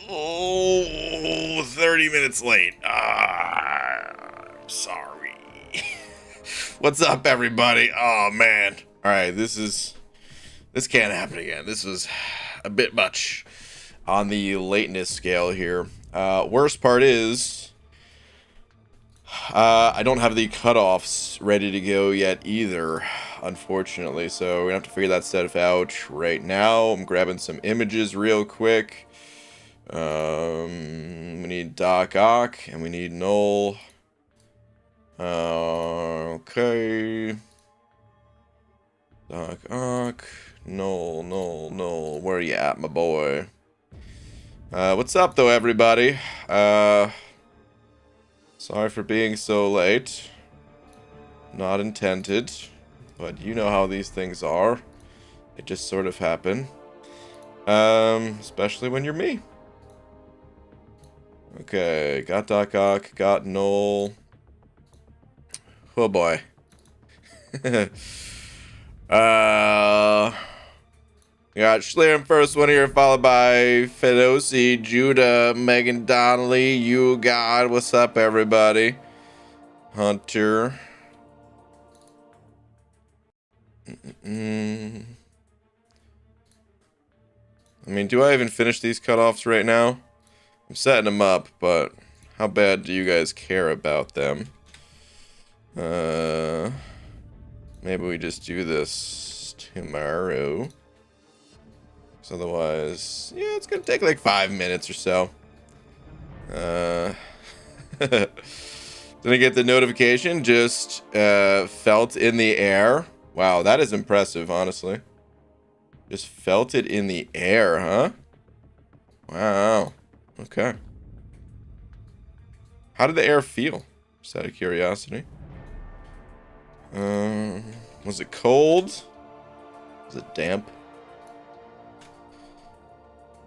Oh, 30 minutes late. I'm sorry. What's up, everybody? Oh, man. All right, this can't happen again. This was a bit much on the lateness scale here. Worst part is, I don't have the cutoffs ready to go yet either, unfortunately. So we're gonna have to figure that stuff out right now. I'm grabbing some images real quick. We need Doc Ock and we need Knoll. Okay. Doc Ock, Knoll. Where you at, my boy? What's up, though, everybody? Sorry for being so late. Not intended, but you know how these things are. It just sort of happen. Especially when you're me. Okay, got Doc Ock, got Knoll. Oh boy. Got Schlieren first one here, followed by Fedosi, Judah, Megan Donnelly, you God, what's up, everybody? Hunter. I mean, do I even finish these cutoffs right now? I'm setting them up, but how bad do you guys care about them? Maybe we just do this tomorrow. So otherwise, yeah, it's gonna take like 5 minutes or so. Didn't get the notification, just felt in the air. Wow, that is impressive, honestly. Just felt it in the air, huh? Wow. Okay. How did the air feel? Just out of curiosity. Was it cold? Was it damp?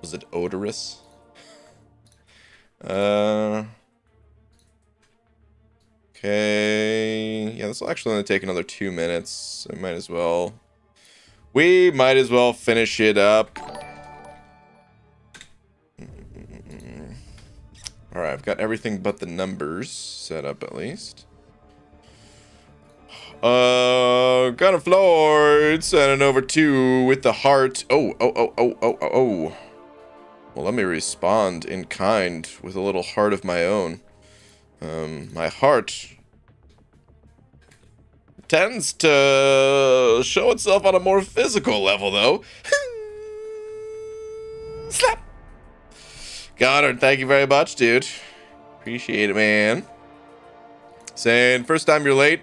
Was it odorous? Okay. Yeah, this will actually only take another 2 minutes. So we might as well finish it up. Alright, I've got everything but the numbers set up at least. Gunner Floyd sending over 2 with the heart. Oh. Well, let me respond in kind with a little heart of my own. My heart tends to show itself on a more physical level, though. Slap! Goddard, thank you very much, dude. Appreciate it, man. Saying, first time you're late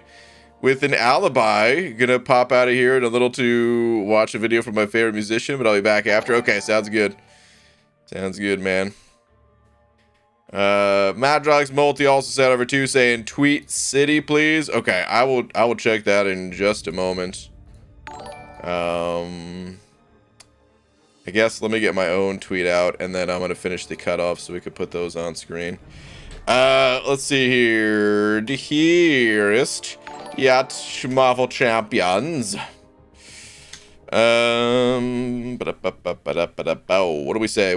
with an alibi. Gonna pop out of here in a little to watch a video from my favorite musician, but I'll be back after. Okay, sounds good. Sounds good, man. Madrox Multi also sent over 2 saying, tweet city, please. Okay, I will check that in just a moment. I guess let me get my own tweet out, and then I'm going to finish the cutoff so we could put those on screen. Let's see here. Dearest Yacht Schmavel Champions. What do we say?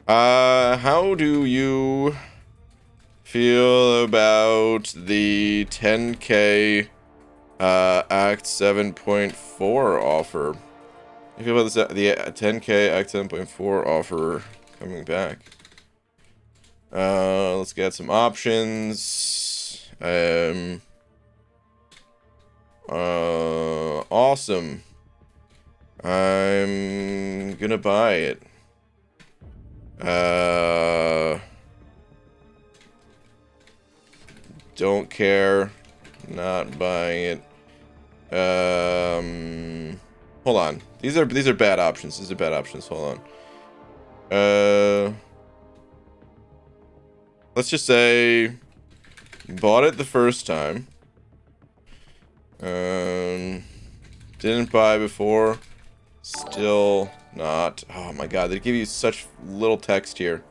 How do you feel about the 10K Act 7.4 offer? I feel about this, the 10K Act 7.4 offer coming back. Let's get some options. Awesome. I'm gonna buy it. Don't care. Not buying it. Hold on. These are bad options. Hold on. Let's just say bought it the first time. Didn't buy before. Still not. Oh my god, they give you such little text here.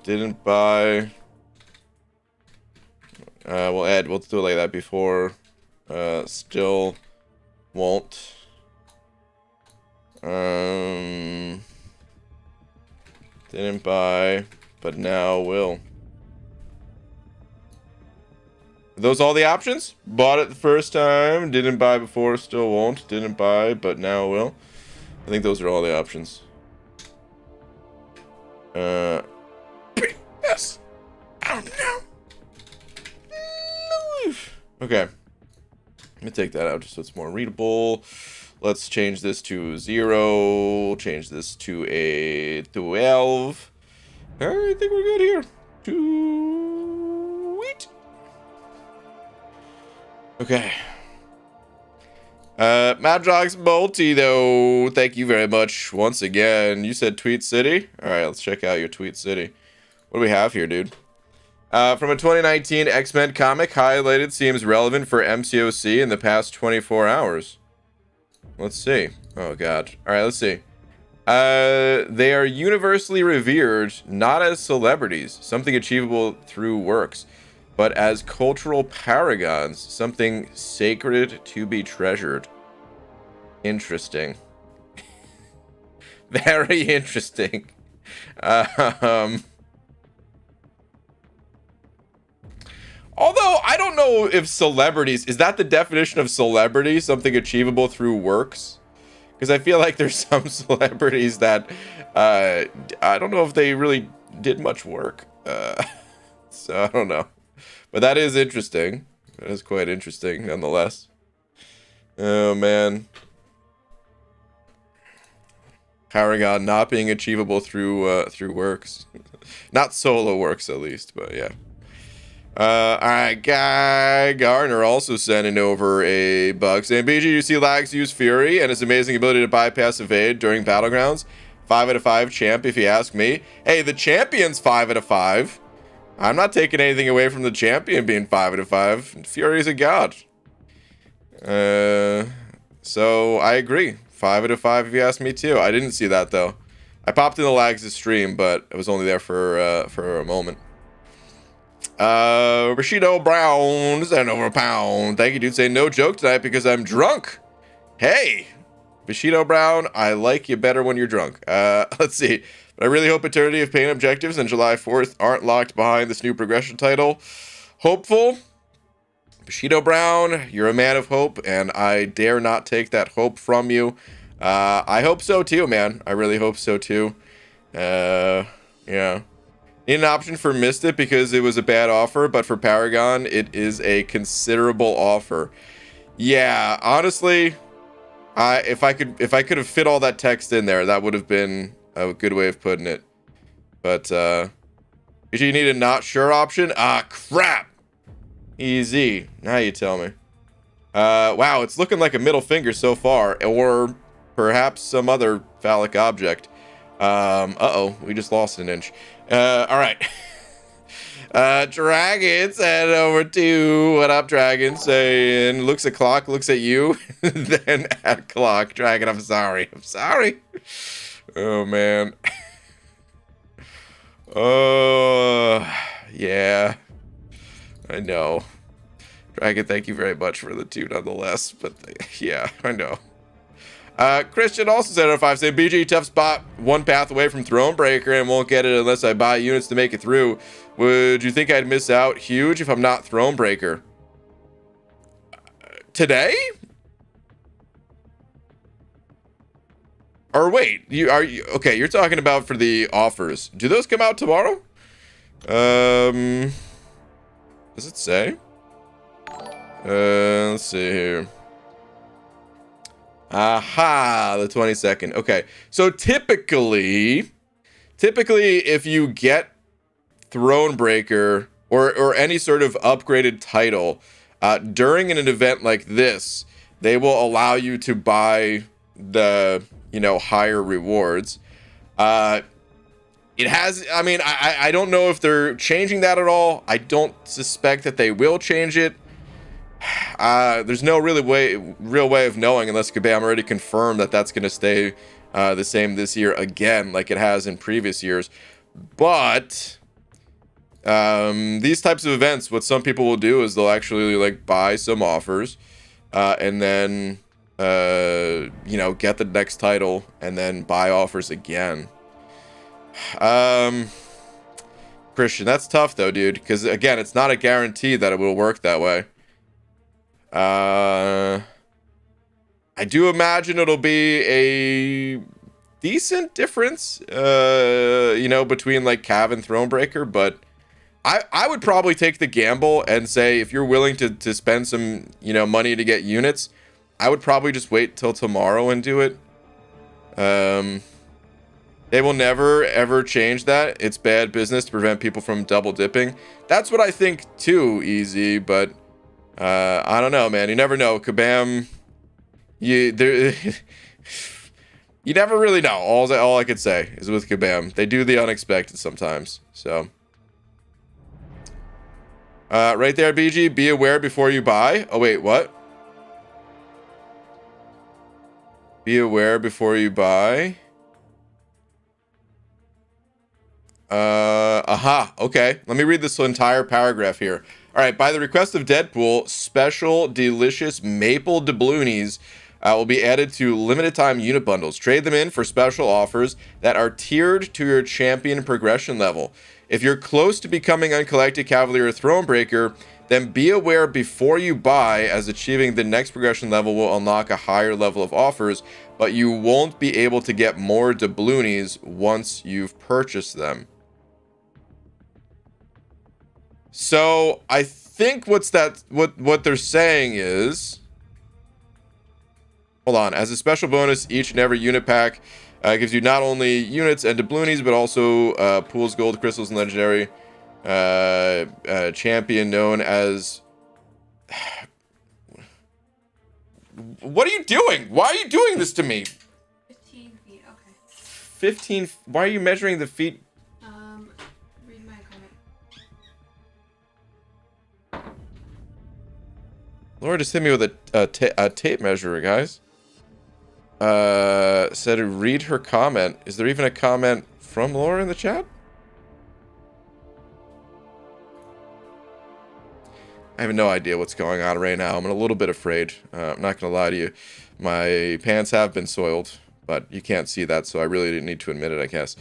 Didn't buy. We'll do it like that before. Still Won't. Didn't buy, but now will. Are those all the options? Bought it the first time, didn't buy before, still won't, didn't buy, but now will. I think those are all the options. Yes. I don't know. Okay. Let me take that out just so it's more readable. Let's change this to 0. Change this to a 12. I think we're good here. Sweet. Okay. Madrox Multi, though. Thank you very much once again. You said Tweet City? Alright, let's check out your Tweet City. What do we have here, dude? From a 2019 X-Men comic, highlighted seems relevant for MCOC in the past 24 hours. Let's see. Oh, God. Alright, let's see. They are universally revered, not as celebrities, something achievable through works, but as cultural paragons, something sacred to be treasured. Interesting. Very interesting. Although, I don't know if celebrities... Is that the definition of celebrity? Something achievable through works? Because I feel like there's some celebrities that... I don't know if they really did much work. So, I don't know. But that is interesting. That is quite interesting, nonetheless. Oh, man. Paragon not being achievable through works. Not solo works, at least, but yeah. Alright, Guy Garner also sending over a bug saying, BG, you see Lags use Fury and his amazing ability to bypass evade during Battlegrounds? 5 out of 5 champ, if you ask me. Hey, the champion's 5 out of 5. I'm not taking anything away from the champion being 5 out of 5. Fury's a god. So I agree. 5 out of 5 if you ask me too. I didn't see that though. I popped in the Lags' stream, but I was only there for a moment. Rashido Brown sent over a pound. Thank you, dude. Saying no joke tonight because I'm drunk. Hey, Bushido Brown, I like you better when you're drunk. Let's see. But I really hope Eternity of Pain objectives on July 4th aren't locked behind this new progression title. Hopeful. Bushido Brown, you're a man of hope, and I dare not take that hope from you. I hope so too, man. I really hope so too. Yeah. Need an option for Missed It because it was a bad offer, but for Paragon, it is a considerable offer. Yeah, honestly, if I could have fit all that text in there, that would have been a good way of putting it. But if you need a not sure option, crap. Easy. Now you tell me. Wow, it's looking like a middle finger so far, or perhaps some other phallic object. Uh-oh, we just lost an inch. All right. Dragon said over to what up, Dragon, saying looks at clock, looks at you, then at clock. Dragon, I'm sorry. Oh, man. Oh, yeah. I know. Dragon, thank you very much for the 2 nonetheless, but yeah, I know. Christian also said on 5 saying BG tough spot, 1 path away from Thronebreaker and won't get it unless I buy units to make it through. Would you think I'd miss out huge if I'm not Thronebreaker? Today? Or wait, okay, you're talking about for the offers. Do those come out tomorrow? Does it say? Let's see here. Aha, the 22nd. Okay, so typically if you get Thronebreaker or any sort of upgraded title during an event like this, they will allow you to buy the higher rewards. It has, I mean, I don't know if they're changing that at all. I don't suspect that they will change it. There's no real way of knowing unless Kabam already confirmed that that's going to stay the same this year again, like it has in previous years. But these types of events, what some people will do is they'll actually like buy some offers, and then you know, get the next title and then buy offers again. Christian, that's tough though, dude, because again, it's not a guarantee that it will work that way. I do imagine it'll be a decent difference, you know, between like Cav and Thronebreaker, but I would probably take the gamble and say if you're willing to spend some, you know, money to get units, I would probably just wait till tomorrow and do it. They will never ever change that. It's bad business to prevent people from double dipping. That's what I think too, Easy, but I don't know, man. You never know. Kabam, you never really know. All I could say is with Kabam, they do the unexpected sometimes. So right there, BG, be aware before you buy. Oh wait, what? Be aware before you buy. Okay, let me read this entire paragraph here. All right, by the request of Deadpool, special delicious maple doubloonies will be added to limited time unit bundles. Trade them in for special offers that are tiered to your champion progression level. If you're close to becoming Uncollected Cavalier or Thronebreaker, then be aware before you buy, as achieving the next progression level will unlock a higher level of offers, but you won't be able to get more doubloonies once you've purchased them. So I think what they're saying is, hold on, as a special bonus, each and every unit pack gives you not only units and doubloonies, but also pools, gold, crystals, and legendary champion known as. What are you doing? Why are you doing this to me? 15 feet. Okay. 15. Why are you measuring the feet? Read my comment. Laura just hit me with a tape measure, guys. Said read her comment. Is there even a comment from Laura in the chat? I have no idea what's going on right now. I'm a little bit afraid. I'm not gonna lie to you. My pants have been soiled, but you can't see that, so I really didn't need to admit it, I guess.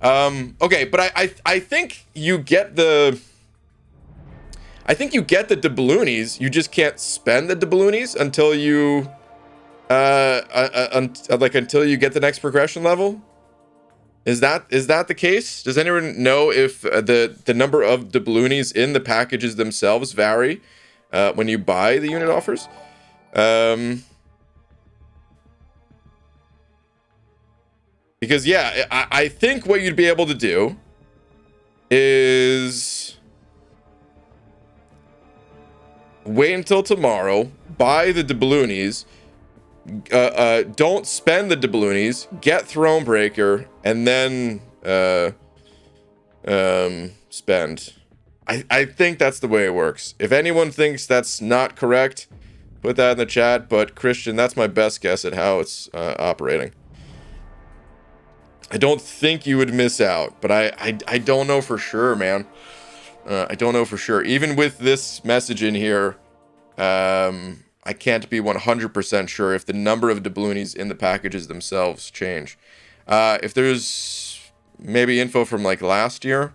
Okay, but I think you get the. I think you get the doubloonies. You just can't spend the doubloonies until you, until you get the next progression level. Is that the case? Does anyone know if the number of doubloonies in the packages themselves vary when you buy the unit offers? Because yeah, I think what you'd be able to do is wait until tomorrow, buy the doubloonies. Don't spend the doubloonies, get Thronebreaker, and then spend. I think that's the way it works. If anyone thinks that's not correct, put that in the chat. But Christian, that's my best guess at how it's operating. I don't think you would miss out, but I don't know for sure, man. I don't know for sure. Even with this message in here, I can't be 100% sure if the number of doubloonies in the packages themselves change. If there's maybe info from like last year,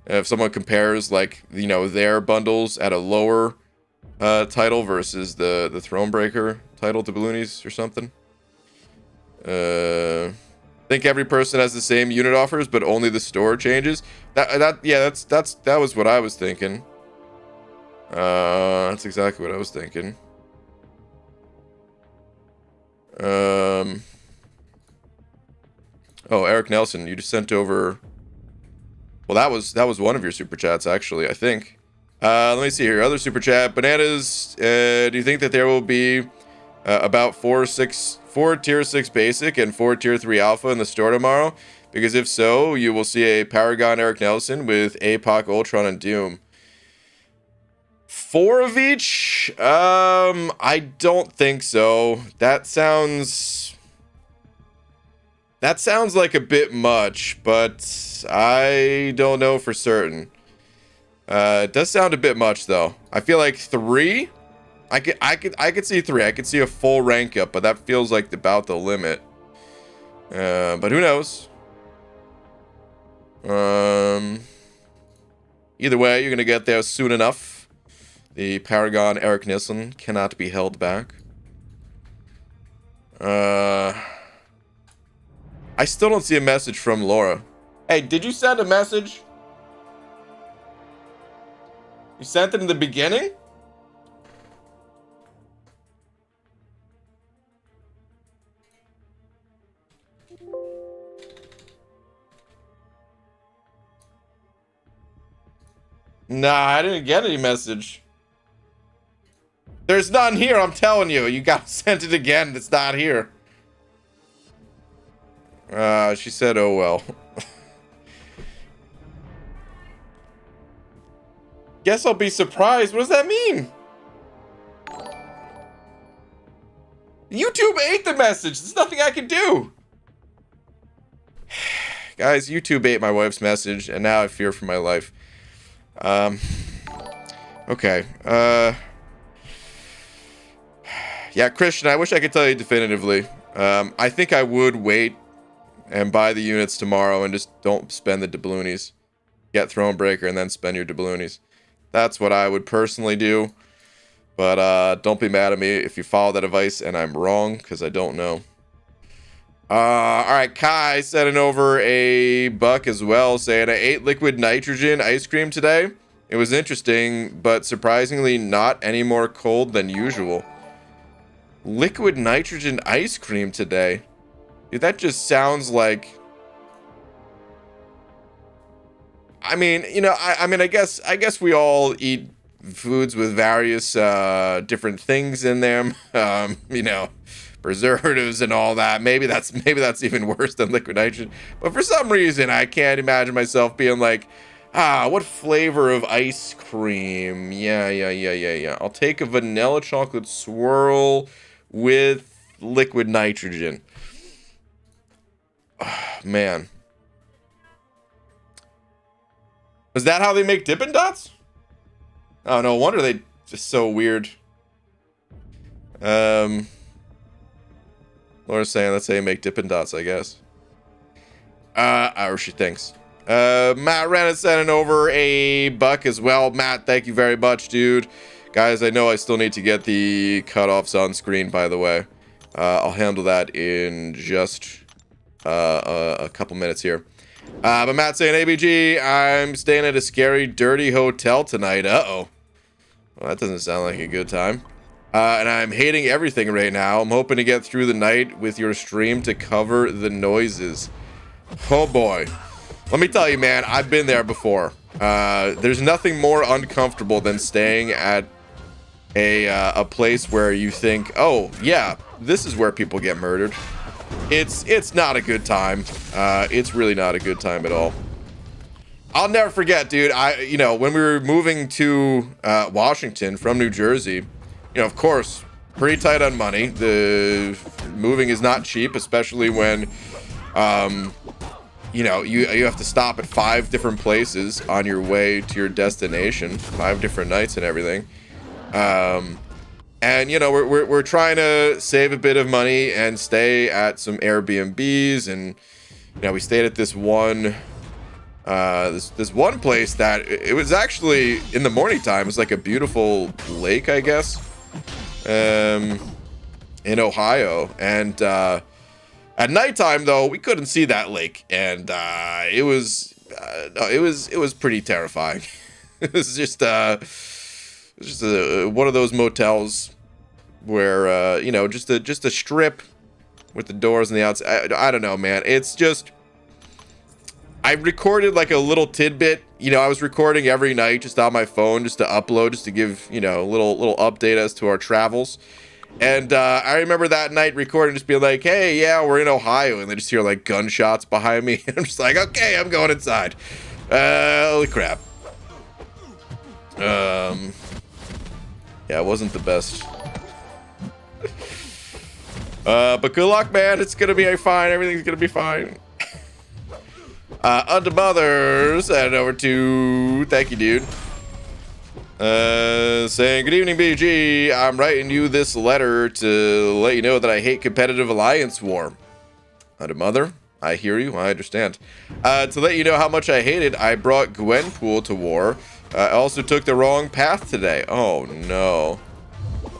if someone compares like, you know, their bundles at a lower title versus the Thronebreaker title doubloonies or something. I think every person has the same unit offers, but only the store changes. That was what I was thinking. That's exactly what I was thinking. Oh, Eric Nelson, you just sent over. Well, that was one of your super chats, actually, I think. Let me see here. Other super chat. Bananas, do you think that there will be about 4 tier 6 basic and 4 tier 3 alpha in the store tomorrow? Because if so, you will see a Paragon Eric Nelson with APOC, Ultron, and Doom. 4 of each? I don't think so. That sounds like a bit much, but I don't know for certain. It does sound a bit much, though. I feel like 3 I could see 3. I could see a full rank up, but that feels like about the limit. But who knows? Either way, you're gonna get there soon enough. The Paragon Eric Nielsen cannot be held back. I still don't see a message from Laura. Hey, did you send a message? You sent it in the beginning? Nah, I didn't get any message. There's none here, I'm telling you. You gotta send it again. It's not here. She said, oh well. Guess I'll be surprised. What does that mean? YouTube ate the message. There's nothing I can do. Guys, YouTube ate my wife's message, and now I fear for my life. Okay. Yeah, Christian, I wish I could tell you definitively. I think I would wait and buy the units tomorrow and just don't spend the doubloonies. Get Thronebreaker and then spend your doubloonies. That's what I would personally do. But don't be mad at me if you follow that advice and I'm wrong, because I don't know. Alright, Kai sending over a buck as well, saying I ate liquid nitrogen ice cream today. It was interesting, but surprisingly not any more cold than usual. Liquid nitrogen ice cream today. Dude, that just sounds like... I mean, you know, I mean, I guess we all eat foods with various different things in them. You know, preservatives and all that. Maybe that's even worse than liquid nitrogen. But for some reason, I can't imagine myself being like, what flavor of ice cream? Yeah. I'll take a vanilla chocolate swirl with liquid nitrogen. Oh, man. Is that how they make Dippin' Dots? Oh, no wonder they just so weird. Laura's saying that's how you make Dippin' Dots, I guess. Or she thinks. Matt Ren is sending over a buck as well. Matt, thank you very much, dude. Guys, I know I still need to get the cutoffs on screen, by the way. I'll handle that in just a couple minutes here. But Matt saying, ABG, I'm staying at a scary, dirty hotel tonight. Uh-oh. Well, that doesn't sound like a good time. And I'm hating everything right now. I'm hoping to get through the night with your stream to cover the noises. Oh, boy. Let me tell you, man, I've been there before. There's nothing more uncomfortable than staying at a place where you think, oh, yeah, this is where people get murdered. It's not a good time. It's really not a good time at all. I'll never forget, dude. You know, when we were moving to Washington from New Jersey, you know, of course, pretty tight on money. The moving is not cheap, especially when, you know, you have to stop at 5 different places on your way to your destination, 5 different nights and everything. And you know, we're trying to save a bit of money and stay at some Airbnbs, and you know, we stayed at this one this one place that it was actually in the morning time. It was like a beautiful lake, I guess, in Ohio, and at nighttime though we couldn't see that lake, and it was pretty terrifying. It was just one of those motels where you know, just a strip with the doors on the outside. I don't know, man. It's just, I recorded like a little tidbit. You know, I was recording every night just on my phone, just to upload, just to give, you know, a little update as to our travels. And I remember that night recording, just being like, hey, yeah, we're in Ohio, and they just hear like gunshots behind me. And I'm just like, okay, I'm going inside. Holy crap. Yeah, it wasn't the best. But good luck, man. It's gonna be fine. Everything's gonna be fine. Unto Mothers, and over to, thank you, dude. Saying, good evening, BG. I'm writing you this letter to let you know that I hate competitive alliance war. Under mother, I hear you. I understand. To let you know how much I hate it, I brought Gwenpool to war. I also took the wrong path today. Oh, no.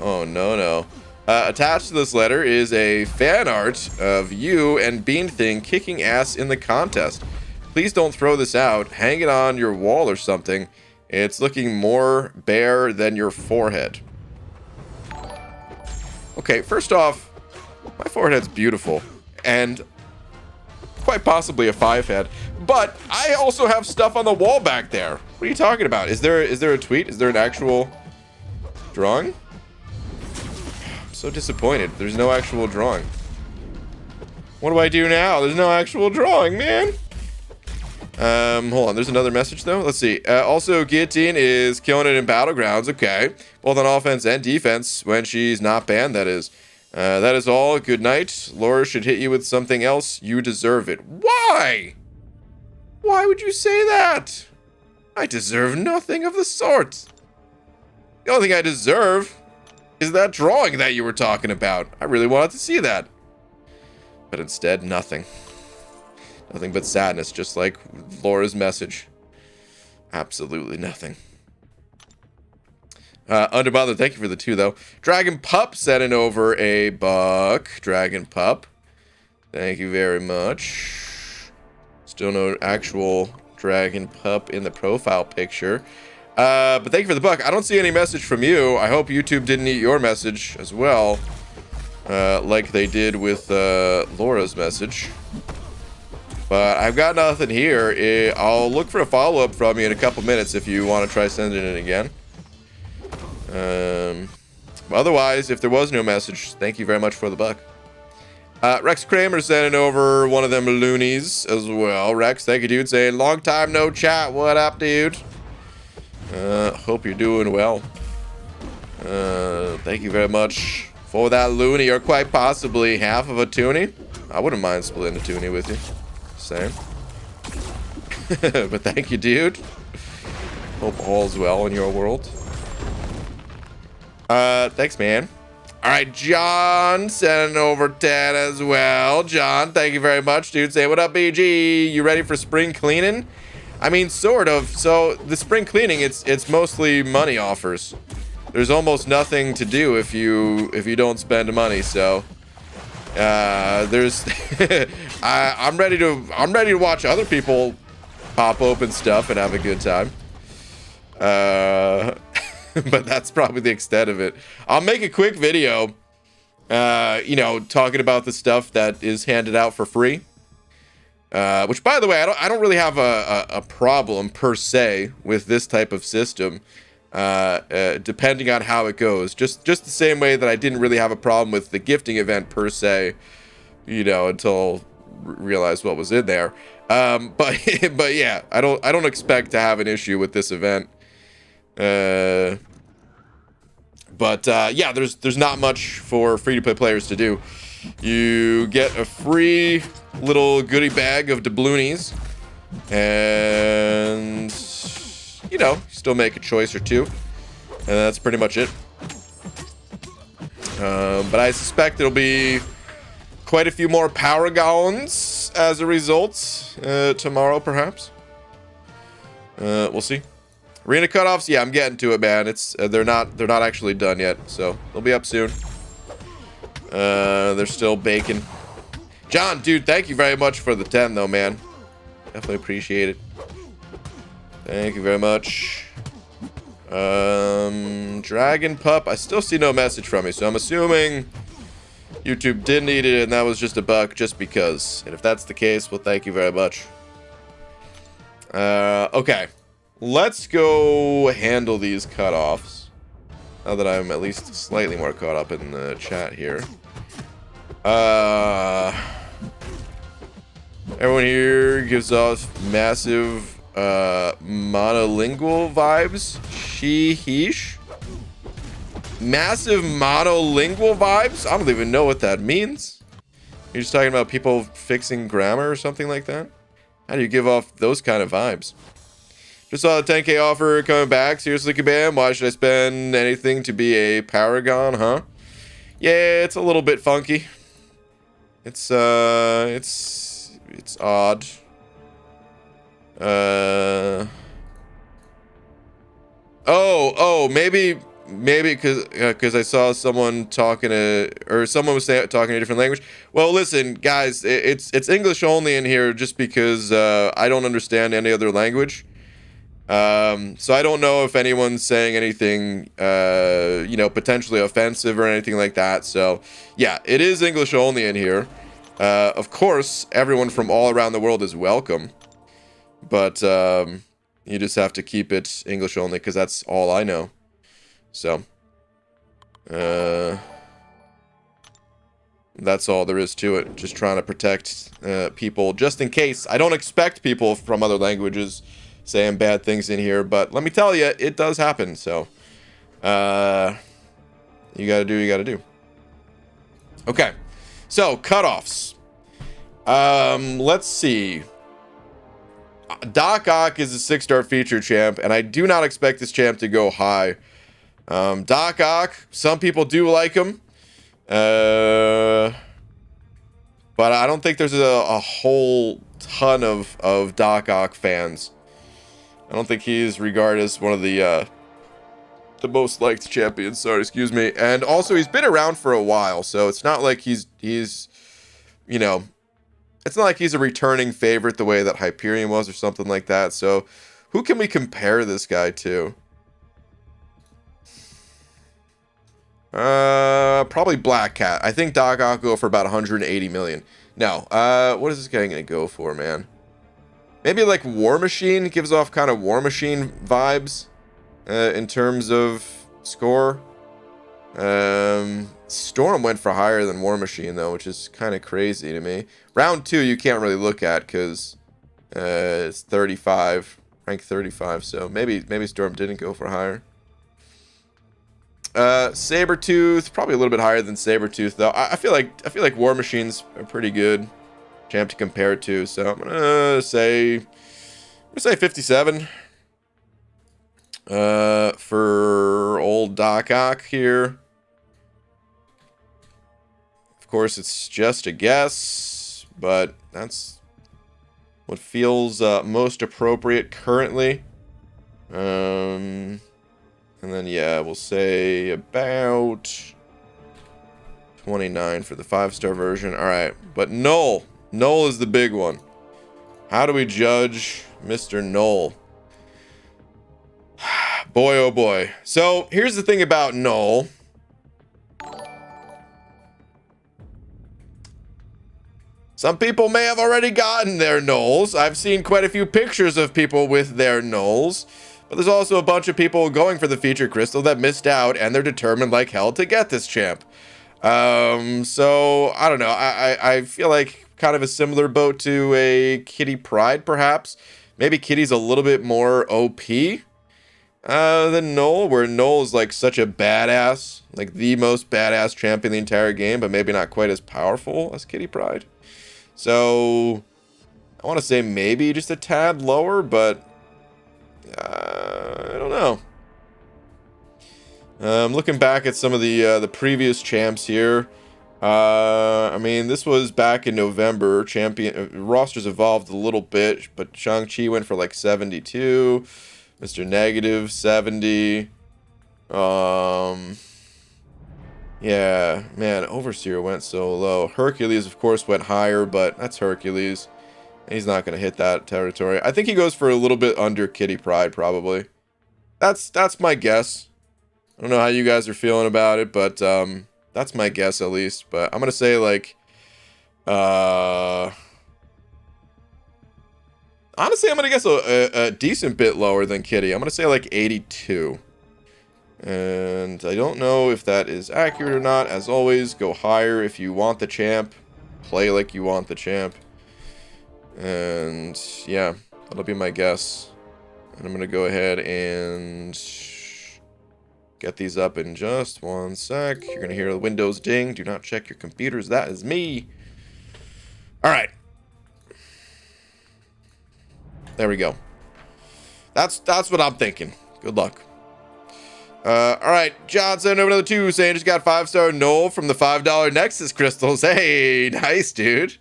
Oh, no. Attached to this letter is a fan art of you and Bean Thing kicking ass in the contest. Please don't throw this out. Hang it on your wall or something. It's looking more bare than your forehead. Okay, first off, my forehead's beautiful. And quite possibly a 5 head. But I also have stuff on the wall back there. What are you talking about? Is there a tweet? Is there an actual drawing? I'm so disappointed. There's no actual drawing. What do I do now? There's no actual drawing, man. Hold on. There's another message, though. Let's see. Also, Guillotine is killing it in Battlegrounds. Okay. Both on offense and defense when she's not banned, that is. That is all. Good night. Laura should hit you with something else. You deserve it. Why? Why would you say that? I deserve nothing of the sort. The only thing I deserve is that drawing that you were talking about. I really wanted to see that. But instead, nothing. Nothing but sadness, just like Laura's message. Absolutely nothing. Undermother, thank you for the 2, though. Dragon Pup sending over a buck. Dragon Pup. Thank you very much. Still no actual Dragon Pup in the profile picture. But thank you for the buck. I don't see any message from you. I hope YouTube didn't eat your message as well. Like they did with Laura's message. But I've got nothing here. I'll look for a follow-up from you in a couple minutes if you want to try sending it again. Otherwise, if there was no message, thank you very much for the buck. Rex Kramer sending over one of them loonies as well. Rex, thank you, dude. Saying, long time no chat. What up, dude? Hope you're doing well. Thank you very much for that loony, or quite possibly half of a toonie. I wouldn't mind splitting a toonie with you. Same. But thank you, dude. Hope all's well in your world. Thanks, man. All right, John sending over 10 as well. John, thank you very much, dude. Say, what up, BG? You ready for spring cleaning? I mean, sort of. So the spring cleaning, it's mostly money offers. There's almost nothing to do if you don't spend money. So there's I'm ready to watch other people pop open stuff and have a good time. But that's probably the extent of it. I'll make a quick video, talking about the stuff that is handed out for free. Which, by the way, I don't really have a problem per se with this type of system, depending on how it goes. Just the same way that I didn't really have a problem with the gifting event per se, until realized what was in there. But yeah, I don't expect to have an issue with this event. Yeah, there's not much for free-to-play players to do. You get a free little goodie bag of doubloonies, and still make a choice or two, and that's pretty much it. But I suspect it'll be quite a few more Paragons as a result tomorrow, perhaps. We'll see. Arena cutoffs, yeah, I'm getting to it, man. It's they're not actually done yet, so they'll be up soon. They're still baking. John, dude, thank you very much for the 10, though, man. Definitely appreciate it. Thank you very much. Dragon Pup, I still see no message from you, so I'm assuming YouTube didn't eat it and that was just a buck just because. And if that's the case, well, thank you very much. Okay. Let's go handle these cutoffs. Now that I'm at least slightly more caught up in the chat here. Everyone here gives off massive monolingual vibes. Sheesh. Massive monolingual vibes? I don't even know what that means. You're just talking about people fixing grammar or something like that? How do you give off those kind of vibes? Just saw the 10K offer coming back. Seriously, Kabam, why should I spend anything to be a Paragon, huh? Yeah, it's a little bit funky. It's odd. Maybe because I saw someone talking someone was talking a different language. Well, listen, guys, it's English only in here just because I don't understand any other language. So I don't know if anyone's saying anything, potentially offensive or anything like that. So yeah, it is English only in here. Of course, everyone from all around the world is welcome, but you just have to keep it English only because that's all I know. So that's all there is to it. Just trying to protect people just in case. I don't expect people from other languages saying bad things in here, but let me tell you, it does happen. So you gotta do what you gotta do. Okay, so cutoffs. Let's see. Doc Ock is a 6-star feature champ, and I do not expect this champ to go high. Doc Ock, some people do like him, but I don't think there's a whole ton of Doc Ock fans. I don't think he's regarded as one of the most liked champions. Sorry, excuse me. And also, he's been around for a while, so it's not like he's it's not like he's a returning favorite the way that Hyperion was or something like that. So, who can we compare this guy to? Probably Black Cat. I think Doc Ock will go for about 180 million. No, what is this guy gonna go for, man? Maybe like War Machine. Gives off kind of War Machine vibes in terms of score. Storm went for higher than War Machine though, which is kind of crazy to me. Round 2 you can't really look at because it's 35, rank 35. So maybe Storm didn't go for higher. Sabretooth probably a little bit higher than Sabretooth though. I feel like War Machine's a pretty good champ to compare it to. So I'm gonna say 57. For old Doc Ock here. Of course, it's just a guess, but that's what feels most appropriate currently. And then, yeah, we'll say about 29 for the 5-star version. All right, but Knoll is the big one. How do we judge Mr. Knoll? Boy, oh boy. So here's the thing about Knoll. Some people may have already gotten their Knolls. I've seen quite a few pictures of people with their Knolls. But there's also a bunch of people going for the feature crystal that missed out, and they're determined like hell to get this champ. So, I don't know. I feel like kind of a similar boat to a Kitty Pride, perhaps. Maybe Kitty's a little bit more OP than Knoll, where Knoll is like such a badass, like the most badass champ in the entire game, but maybe not quite as powerful as Kitty Pride. So, I want to say maybe just a tad lower, but I don't know. Looking back at some of the previous champs here, I mean, this was back in November. Rosters evolved a little bit, but Shang-Chi went for like 72, Mr. Negative 70. Yeah, man, Overseer went so low. Hercules, of course, went higher, but that's Hercules. He's not going to hit that territory. I think he goes for a little bit under Kitty Pride, probably. That's my guess. I don't know how you guys are feeling about it, but that's my guess at least. But I'm going to say, like, honestly, I'm going to guess a decent bit lower than Kitty. I'm going to say, like, 82. And I don't know if that is accurate or not. As always, go higher if you want the champ. Play like you want the champ. And yeah, that'll be my guess. And I'm going to go ahead and get these up in just one sec. You're going to hear the Windows ding. Do not check your computers. That is me. All right. There we go. That's what I'm thinking. Good luck. All right, John sent over another 2 saying just got 5-star Knoll from the $5 Nexus crystals. Hey, nice, dude.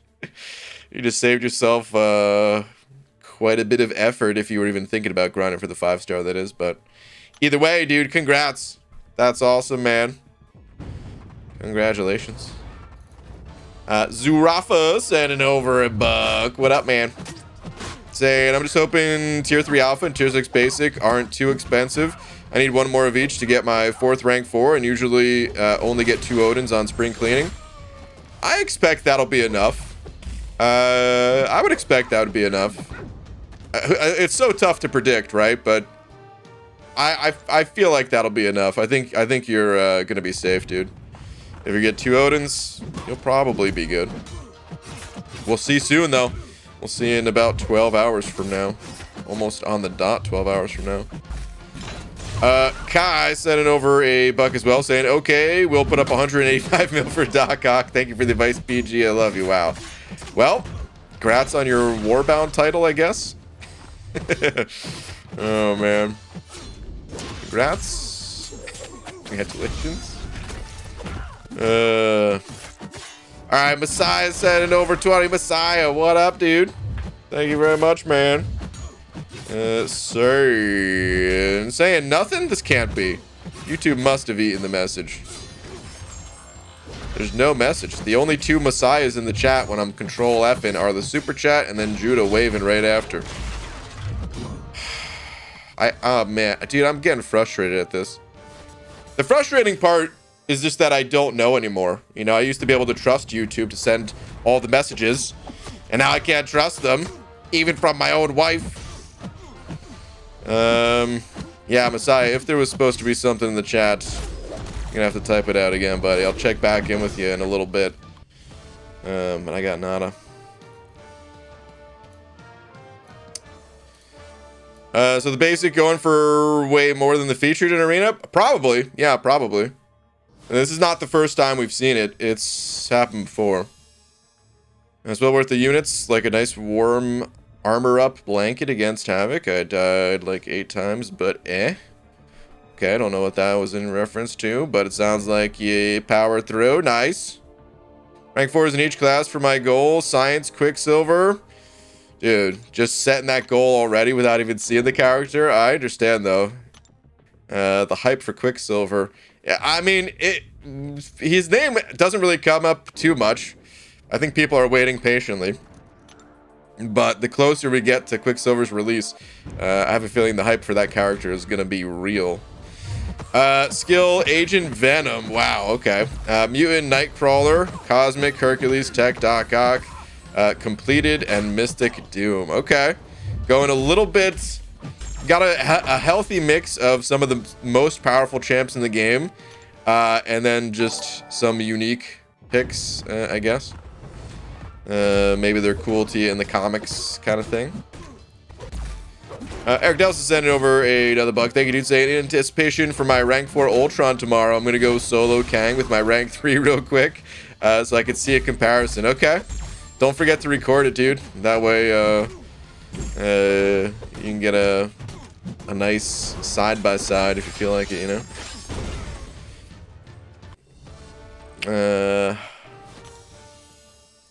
You just saved yourself quite a bit of effort if you were even thinking about grinding for the 5-star, that is. But either way, dude, congrats. That's awesome, man. Congratulations. Zurafa sending over a buck. What up, man? Saying, I'm just hoping tier 3 alpha and tier 6 basic aren't too expensive. I need 1 more of each to get my 4th rank 4 and usually only get 2 Odins on spring cleaning. I expect that'll be enough. I would expect that would be enough. It's so tough to predict, right? But I feel like that'll be enough. I think you're gonna be safe, dude. If you get 2 Odins, you'll probably be good. We'll see soon, though. We'll see in about 12 hours from now. Almost on the dot, 12 hours from now. Kai sending over a buck as well, saying, okay, we'll put up 185 mil for Doc Ock. Thank you for the advice, PG. I love you. Wow. Well, congrats on your Warbound title, I guess. Oh, man. Congrats. Congratulations. All right, Messiah sending over 20. Messiah, what up, dude? Thank you very much, man. Saying nothing? This can't be. YouTube must have eaten the message. There's no message. The only 2 Messiahs in the chat when I'm control F'ing are the super chat and then Judah waving right after. Oh man, dude, I'm getting frustrated at this. The frustrating part is just that I don't know anymore. You know, I used to be able to trust YouTube to send all the messages, and now I can't trust them, even from my own wife. Yeah, Messiah, if there was supposed to be something in the chat, you're gonna have to type it out again, buddy. I'll check back in with you in a little bit. And I got nada. So the basic going for way more than the featured in Arena? Probably. Yeah, probably. And this is not the first time we've seen it. It's happened before. And it's well worth the units, like a nice warm armor up blanket against Havoc. I died like 8 times, but eh. Okay, I don't know what that was in reference to, but it sounds like you powered through. Nice. Rank 4s in each class for my goal. Science, Quicksilver. Dude, just setting that goal already without even seeing the character. I understand, though. The hype for Quicksilver. Yeah, I mean, his name doesn't really come up too much. I think people are waiting patiently. But the closer we get to Quicksilver's release, I have a feeling the hype for that character is going to be real. Skill, Agent Venom. Wow, okay. Mutant, Nightcrawler, Cosmic, Hercules, Tech, Doc Ock, Completed, and Mystic Doom. Okay. Going a little bit... Got a healthy mix of some of the most powerful champs in the game. And then just some unique picks, I guess. Maybe their coolty in the comics kind of thing. Eric Delson sending over another buck. Thank you, dude. Saying, in anticipation for my rank 4 Ultron tomorrow, I'm going to go solo Kang with my rank 3 real quick. So I can see a comparison. Okay. Don't forget to record it, dude. That way, you can get a nice side-by-side if you feel like it, you know?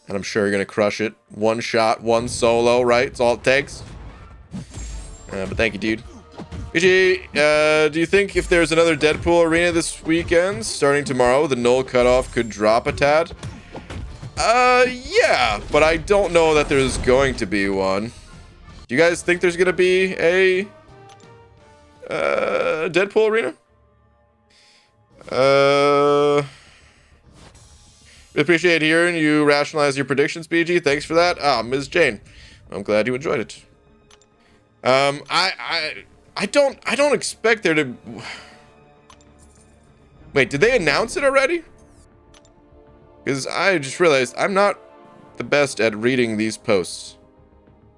And I'm sure you're going to crush it. 1 shot, 1 solo, right? It's all it takes. But thank you, dude. PG, do you think if there's another Deadpool arena this weekend, starting tomorrow, the Knoll cutoff could drop a tad? Yeah, but I don't know that there's going to be one. Do you guys think there's going to be a Deadpool arena? We appreciate hearing you rationalize your predictions, BG. Thanks for that. Ah, Ms. Jane. I'm glad you enjoyed it. I don't expect there to... Wait, did they announce it already? Because I just realized I'm not the best at reading these posts.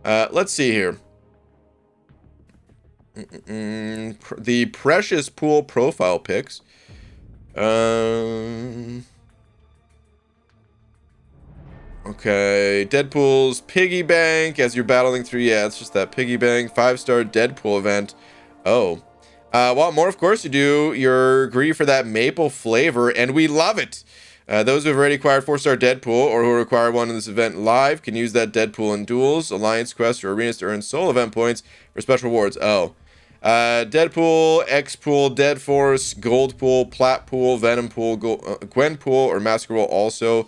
Let's see here. The Precious Pool profile pics. Okay, Deadpool's piggy bank as you're battling through. Yeah, it's just that piggy bank 5-star Deadpool event. Oh, want more? Of course you do. You're greedy for that maple flavor, and we love it. Those who have already acquired 4-star Deadpool or who require one in this event live can use that Deadpool in duels, alliance quests, or arenas to earn soul event points for special rewards. Oh, Deadpool, X-Pool, Dead Force, Gold Pool, Plat Pool, Venom Pool, Gwen Pool, or Massacre will also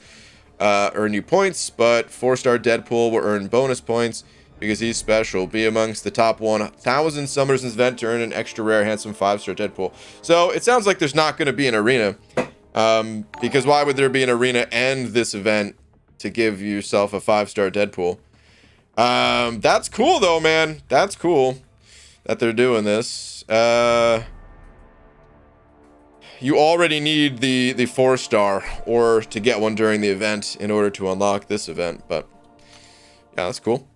earn you points, but 4-star Deadpool will earn bonus points because he's special. Be amongst the top 1,000 summoners in this event to earn an extra rare handsome 5-star Deadpool. So it sounds like there's not going to be an arena. Because why would there be an arena and this event to give yourself a 5-star Deadpool? That's cool though, man. That's cool that they're doing this. You already need the 4-star or to get one during the event in order to unlock this event, but yeah, that's cool.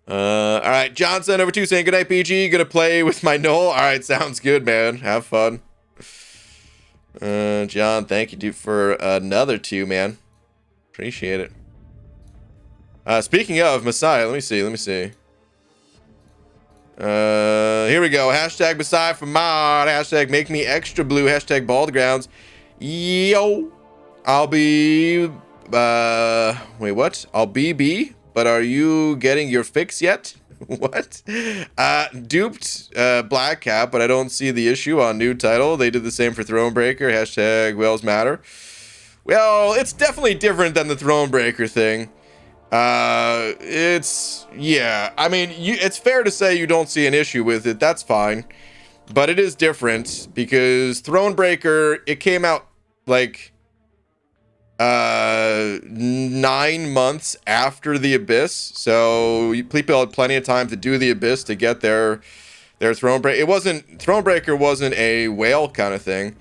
All right, Johnson over 2 saying good night, PG. Gonna play with my Knoll. All right, sounds good, man. Have fun. John, thank you, dude, for another 2, man. Appreciate it. Speaking of Messiah, let me see. Here we go. Hashtag Messiah for mod. Hashtag make me extra blue. Hashtag bald grounds. Yo, I'll be wait, what? I'll be B, but are you getting your fix yet? What? Duped Black Cap, but I don't see the issue on new title. They did the same for Thronebreaker. Hashtag whales matter. Well, it's definitely different than the Thronebreaker thing. Yeah, I mean, it's fair to say you don't see an issue with it. That's fine, but it is different because Thronebreaker, it came out like 9 months after the Abyss, so people had plenty of time to do the Abyss to get their Thronebreaker. Thronebreaker wasn't a whale kind of thing.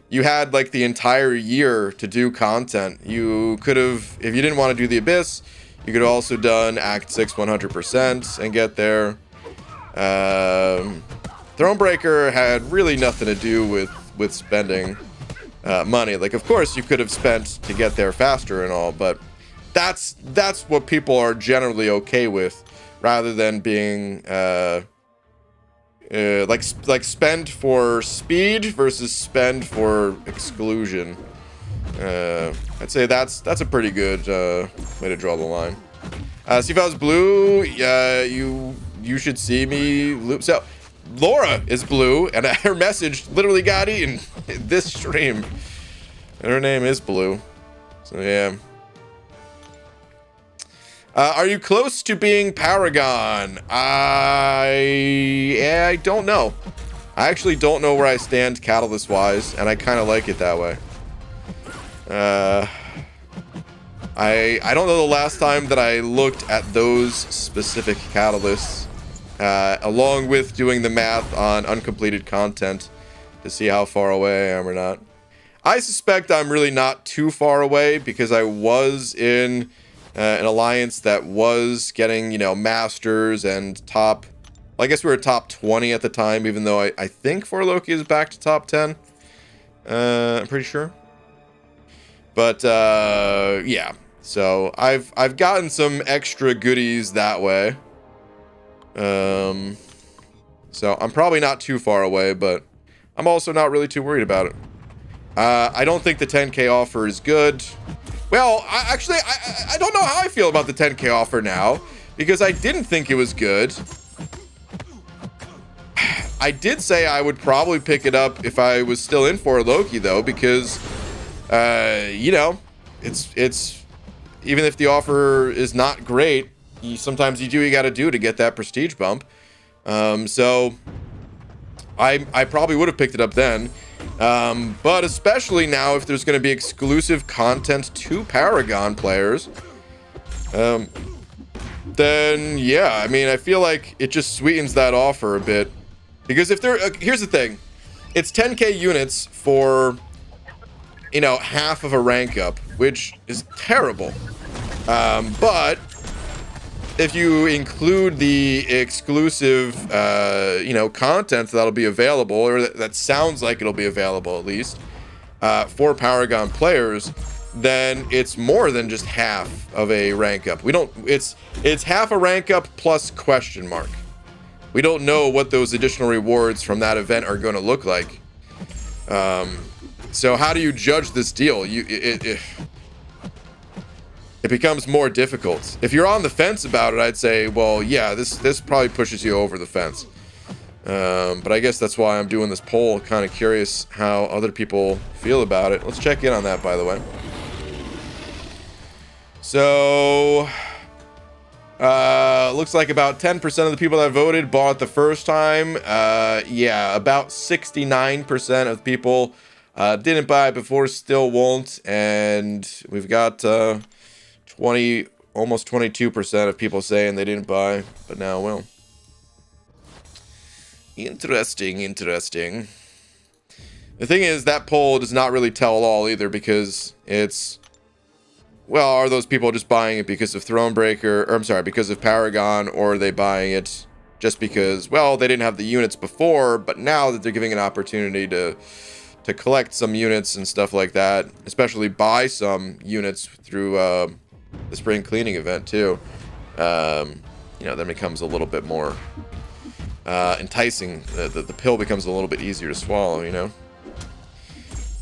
You had like the entire year to do content. You could have, if you didn't want to do the Abyss, you could have also done Act 6 100% and get there. Thronebreaker had really nothing to do with spending money. Like, of course, you could have spent to get there faster and all, but that's what people are generally okay with, rather than being like spend for speed versus spend for exclusion. I'd say that's a pretty good way to draw the line. See if I was blue, you should see me loop. So Laura is blue, and her message literally got eaten this stream, and her name is blue. So yeah. Are you close to being Paragon? I don't know. I actually don't know where I stand catalyst wise, and I kind of like it that way. I don't know the last time that I looked at those specific catalysts, along with doing the math on uncompleted content to see how far away I am or not. I suspect I'm really not too far away because I was in an alliance that was getting, you know, masters and top. Well, I guess we were top 20 at the time, even though I think 4 Loki is back to top 10. I'm pretty sure. But yeah, so I've gotten some extra goodies that way. So I'm probably not too far away, but I'm also not really too worried about it. I don't think the 10k offer is good. Well, I don't know how I feel about the 10k offer now, because I didn't think it was good. I did say I would probably pick it up if I was still in for Loki, though, because you know, it's even if the offer is not great, sometimes you do what you got to do to get that prestige bump. So I probably would have picked it up then. But especially now, if there's going to be exclusive content to Paragon players, then yeah, I mean, I feel like it just sweetens that offer a bit. Because if there, here's the thing, it's 10k units for, you know, half of a rank up, which is terrible. But if you include the exclusive, you know, content that'll be available, or that sounds like it'll be available at least, for Paragon players, then it's more than just half of a rank up. We don't, it's half a rank up plus question mark. We don't know what those additional rewards from that event are going to look like. So how do you judge this deal? It becomes more difficult. If you're on the fence about it, I'd say, well, yeah, this probably pushes you over the fence. But I guess that's why I'm doing this poll. Kind of curious how other people feel about it. Let's check in on that, by the way. So, looks like about 10% of the people that voted bought it the first time. Yeah, about 69% of people didn't buy it before, still won't. And we've got almost 22% of people saying they didn't buy, but now will. Interesting. The thing is, that poll does not really tell all either, because it's, well, are those people just buying it because of Thronebreaker, or I'm sorry, because of Paragon, or are they buying it just because, well, they didn't have the units before, but now that they're giving an opportunity to collect some units and stuff like that, especially buy some units through the spring cleaning event too, you know, then becomes a little bit more enticing. The pill becomes a little bit easier to swallow, you know.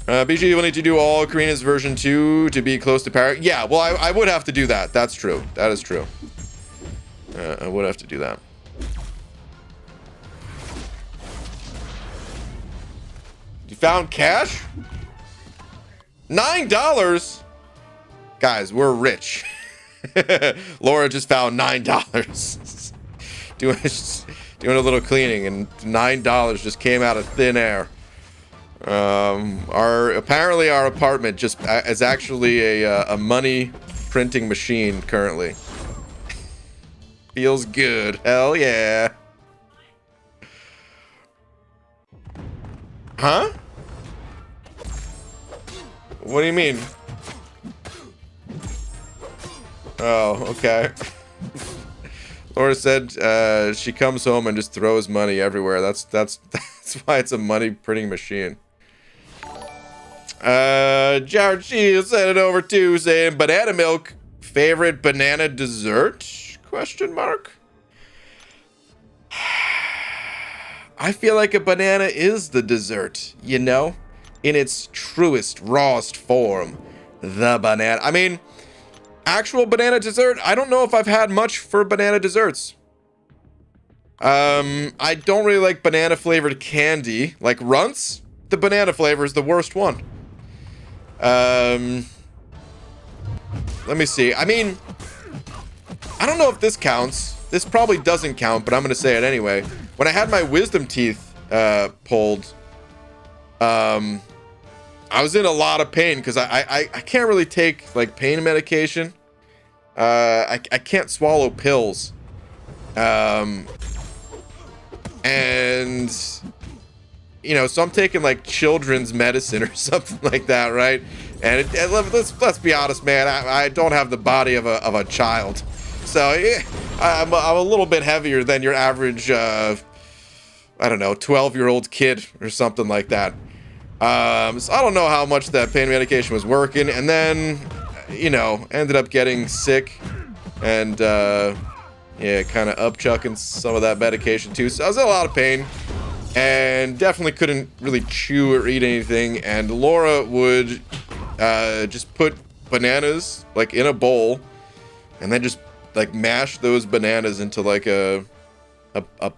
BG, you will need to do all Karina's version 2 to be close to Paragon. Yeah, well, I would have to do that. That's true. That is true. I would have to do that. You found cash? $9? Guys, we're rich. Laura just found $9. doing a little cleaning, and $9 just came out of thin air. Apparently our apartment just is actually a money printing machine currently. Feels good. Hell yeah. Huh? What do you mean? Oh, okay. Laura said she comes home and just throws money everywhere. That's why it's a money printing machine. Jared Shields sent it over too, saying banana milk, favorite banana dessert? Question mark. I feel like a banana is the dessert, you know, in its truest, rawest form. The banana. I mean, actual banana dessert, I don't know if I've had much for banana desserts. I don't really like banana flavored candy. Like Runts, the banana flavor is the worst one. Let me see. I mean, I don't know if this counts. This probably doesn't count, but I'm gonna say it anyway. When I had my wisdom teeth pulled, I was in a lot of pain because I can't really take like pain medication. I can't swallow pills. And you know, so I'm taking like children's medicine or something like that, right? And let's be honest, man, I don't have the body of a child, so yeah, I'm a little bit heavier than your average, I don't know, 12-year-old kid or something like that. So I don't know how much that pain medication was working, and then, you know, ended up getting sick, and yeah, kind of upchucking some of that medication too. So I was in a lot of pain, and definitely couldn't really chew or eat anything. And Laura would just put bananas like in a bowl, and then just like mash those bananas into like a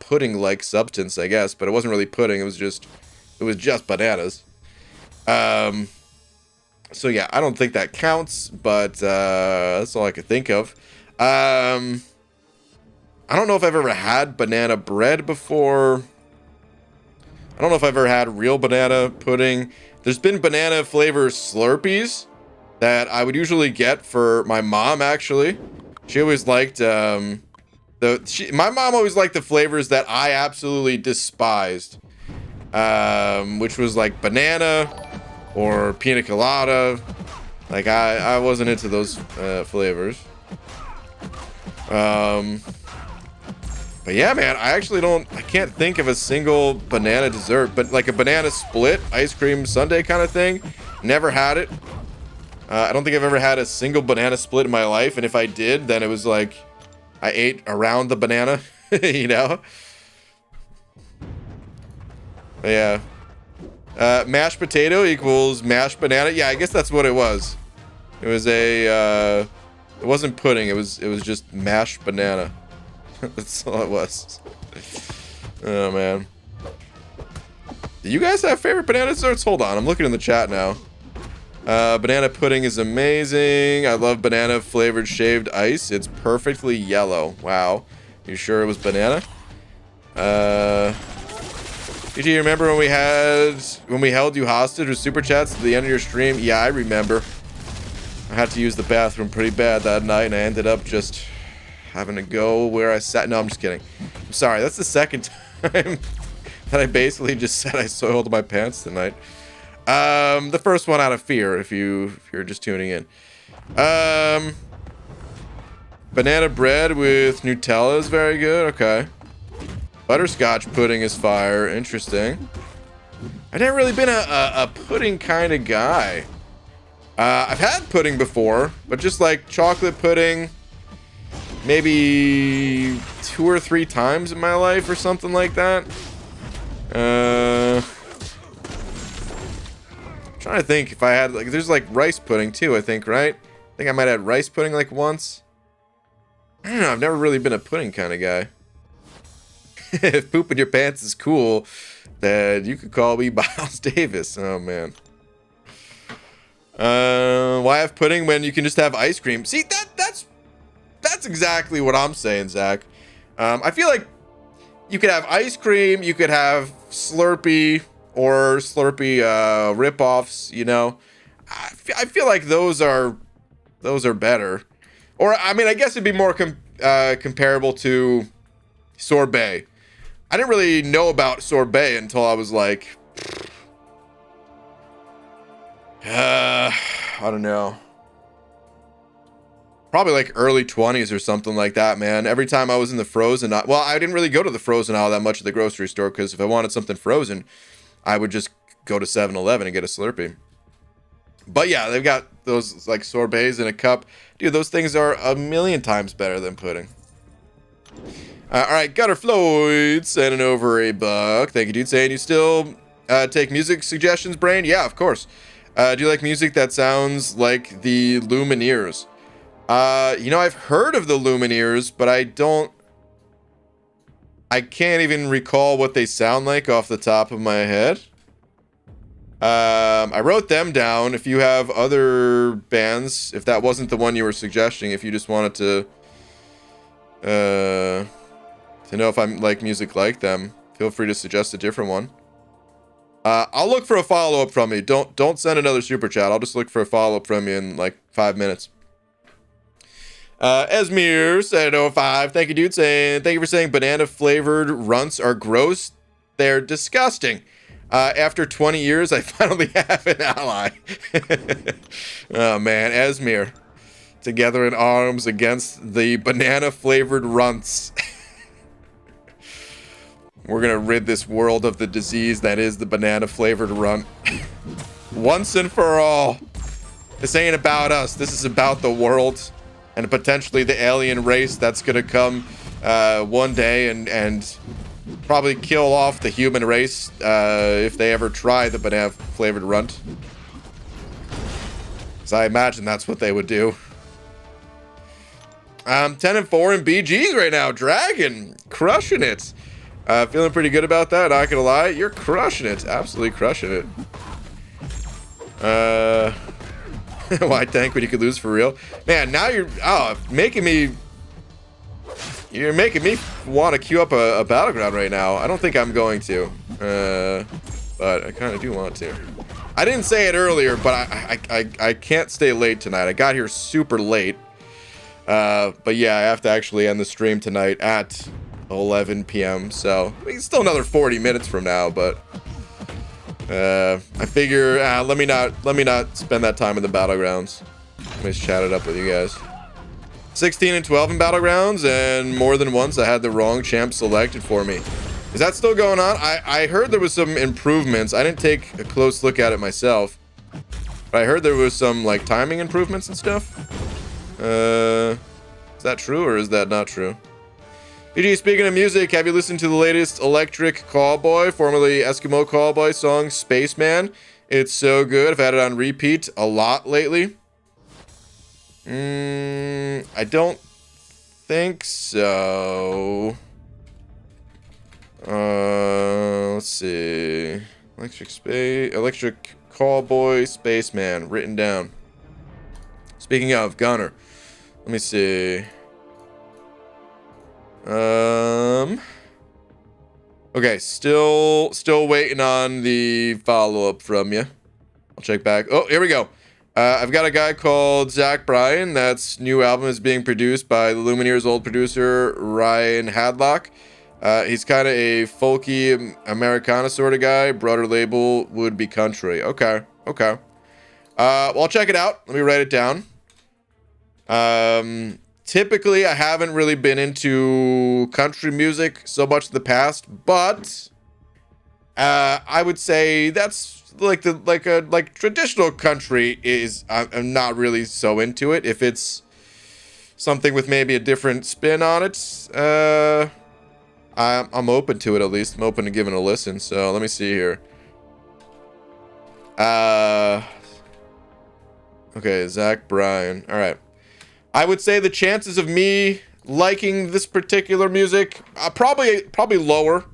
pudding-like substance, I guess. But it wasn't really pudding. It was just bananas. So yeah, I don't think that counts, but that's all I could think of. I don't know if I've ever had banana bread before. I don't know if I've ever had real banana pudding. There's been banana flavor Slurpees that I would usually get for my mom, actually. She always liked, my mom always liked the flavors that I absolutely despised. Which was like banana or pina colada. Like I wasn't into those flavors. But yeah, man, I can't think of a single banana dessert, but like a banana split ice cream sundae kind of thing. Never had it. I don't think I've ever had a single banana split in my life, and if I did, then it was like I ate around the banana, you know? But yeah. Mashed potato equals mashed banana. Yeah, I guess that's what it was. It was a, it wasn't pudding, it was just mashed banana. That's all it was. Oh, man. Do you guys have favorite banana desserts? Hold on, I'm looking in the chat now. Banana pudding is amazing. I love banana flavored shaved ice. It's perfectly yellow. Wow. You sure it was banana? Did you remember when we held you hostage with super chats at the end of your stream? Yeah, I remember. I had to use the bathroom pretty bad that night, and I ended up just having to go where I sat. No, I'm just kidding. I'm sorry. That's the second time that I basically just said I soiled my pants tonight. The first one out of fear, if you're just tuning in. Banana bread with Nutella is very good. Okay. Butterscotch pudding is fire. Interesting. I've never really been a pudding kind of guy. I've had pudding before, but just like chocolate pudding, maybe 2 or 3 times in my life or something like that. Trying to think if I had, like, there's like rice pudding too, I think, right? I think I might have had rice pudding like once. I don't know, I've never really been a pudding kind of guy. If pooping your pants is cool, then you could call me Miles Davis. Oh, man. Why have pudding when you can just have ice cream? See, that's exactly what I'm saying, Zach. I feel like you could have ice cream, you could have Slurpee or Slurpee rip-offs, you know. I feel like those are better. Or, I mean, I guess it'd be more comparable to sorbet. I didn't really know about sorbet until I was like, I don't know. Probably like early 20s or something like that, man. Every time I was in the frozen aisle, well, I didn't really go to the frozen aisle that much at the grocery store, because if I wanted something frozen, I would just go to 7-Eleven and get a Slurpee. But yeah, they've got those like sorbets in a cup. Dude, those things are a million times better than pudding. All right, Gutter Floyd sending over $1. Thank you, dude. Saying you still take music suggestions, Brain? Yeah, of course. Do you like music that sounds like the Lumineers? You know, I've heard of the Lumineers, but I can't even recall what they sound like off the top of my head. I wrote them down. If you have other bands, if that wasn't the one you were suggesting, if you just wanted to know if I'm like music like them, feel free to suggest a different one. I'll look for a follow-up from you. Don't send another super chat. I'll just look for a follow-up from you in like 5 minutes. Esmir said 05. Thank you, dude. Thank you for saying banana flavored runts are gross. They're disgusting. After 20 years, I finally have an ally. Oh man, Esmir. Together in arms against the banana flavored runts. We're gonna rid this world of the disease that is the banana flavored runt. Once and for all. This ain't about us. This is about the world and potentially the alien race that's gonna come one day and probably kill off the human race if they ever try the banana flavored runt. Because I imagine that's what they would do. 10-4 in BGs right now. Dragon crushing it. Feeling pretty good about that, not gonna lie. You're crushing it. Absolutely crushing it. Why tank when you could lose for real? Man, now you're making me want to queue up a battleground right now. I don't think I'm going to. But I kind of do want to. I didn't say it earlier, but I can't stay late tonight. I got here super late. But yeah, I have to actually end the stream tonight at 11 p.m. So I mean, it's still another 40 minutes from now, but I figure let me not spend that time in the battlegrounds. Let me just chat it up with you guys. 16 and 12 in battlegrounds, and more than once I had the wrong champ selected for me. Is that still going on? I heard there was some improvements. I didn't take a close look at it myself. I heard there was some like timing improvements and stuff. Is that true or is that not true? PG, speaking of music, have you listened to the latest Electric Callboy, formerly Eskimo Callboy song, Spaceman? It's so good. I've had it on repeat a lot lately. I don't think so. Let's see. Electric Callboy, Spaceman, written down. Speaking of, Gunner. Let me see. Okay, still waiting on the follow-up from you. I'll check back. Oh, here we go. I've got a guy called Zach Bryan. That's new album is being produced by the Lumineers' old producer, Ryan Hadlock. He's kind of a folky Americana sort of guy. Broader label would be country. Okay. Well, I'll check it out. Let me write it down. Typically, I haven't really been into country music so much in the past, but I would say that's like traditional country is I'm not really so into it. If it's something with maybe a different spin on it, I'm open to it. At least I'm open to giving it a listen. So let me see here. Okay, Zach Bryan. All right. I would say the chances of me liking this particular music probably lower.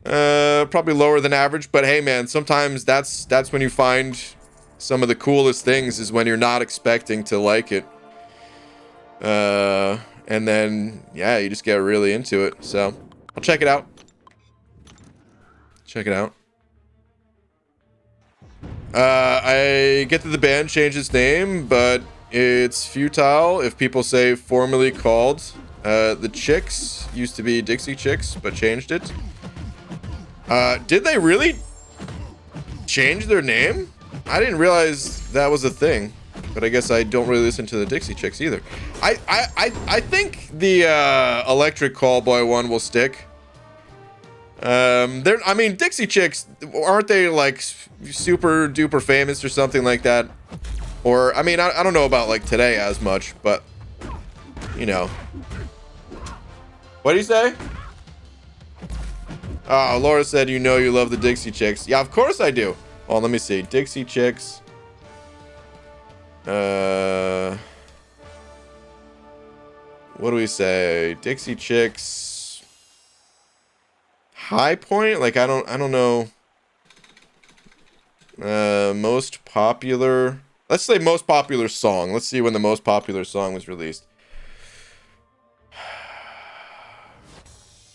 Probably lower than average, but hey man, sometimes that's when you find some of the coolest things is when you're not expecting to like it. And then yeah, you just get really into it. So I'll check it out. I get that the band changed its name, but it's futile if people say formerly called. The Chicks used to be Dixie Chicks, but changed it. Did they really change their name? I didn't realize that was a thing, but I guess I don't really listen to the Dixie Chicks either. I think the Electric Callboy one will stick. I mean, Dixie Chicks, aren't they like super duper famous or something like that? Or I mean, I don't know about like today as much, but you know. What do you say? Oh, Laura said you know you love the Dixie Chicks. Yeah, of course I do. Oh, let me see. Dixie Chicks. What do we say? Dixie Chicks. High point? Like I don't know. Most popular. Let's say most popular song. Let's see when the most popular song was released.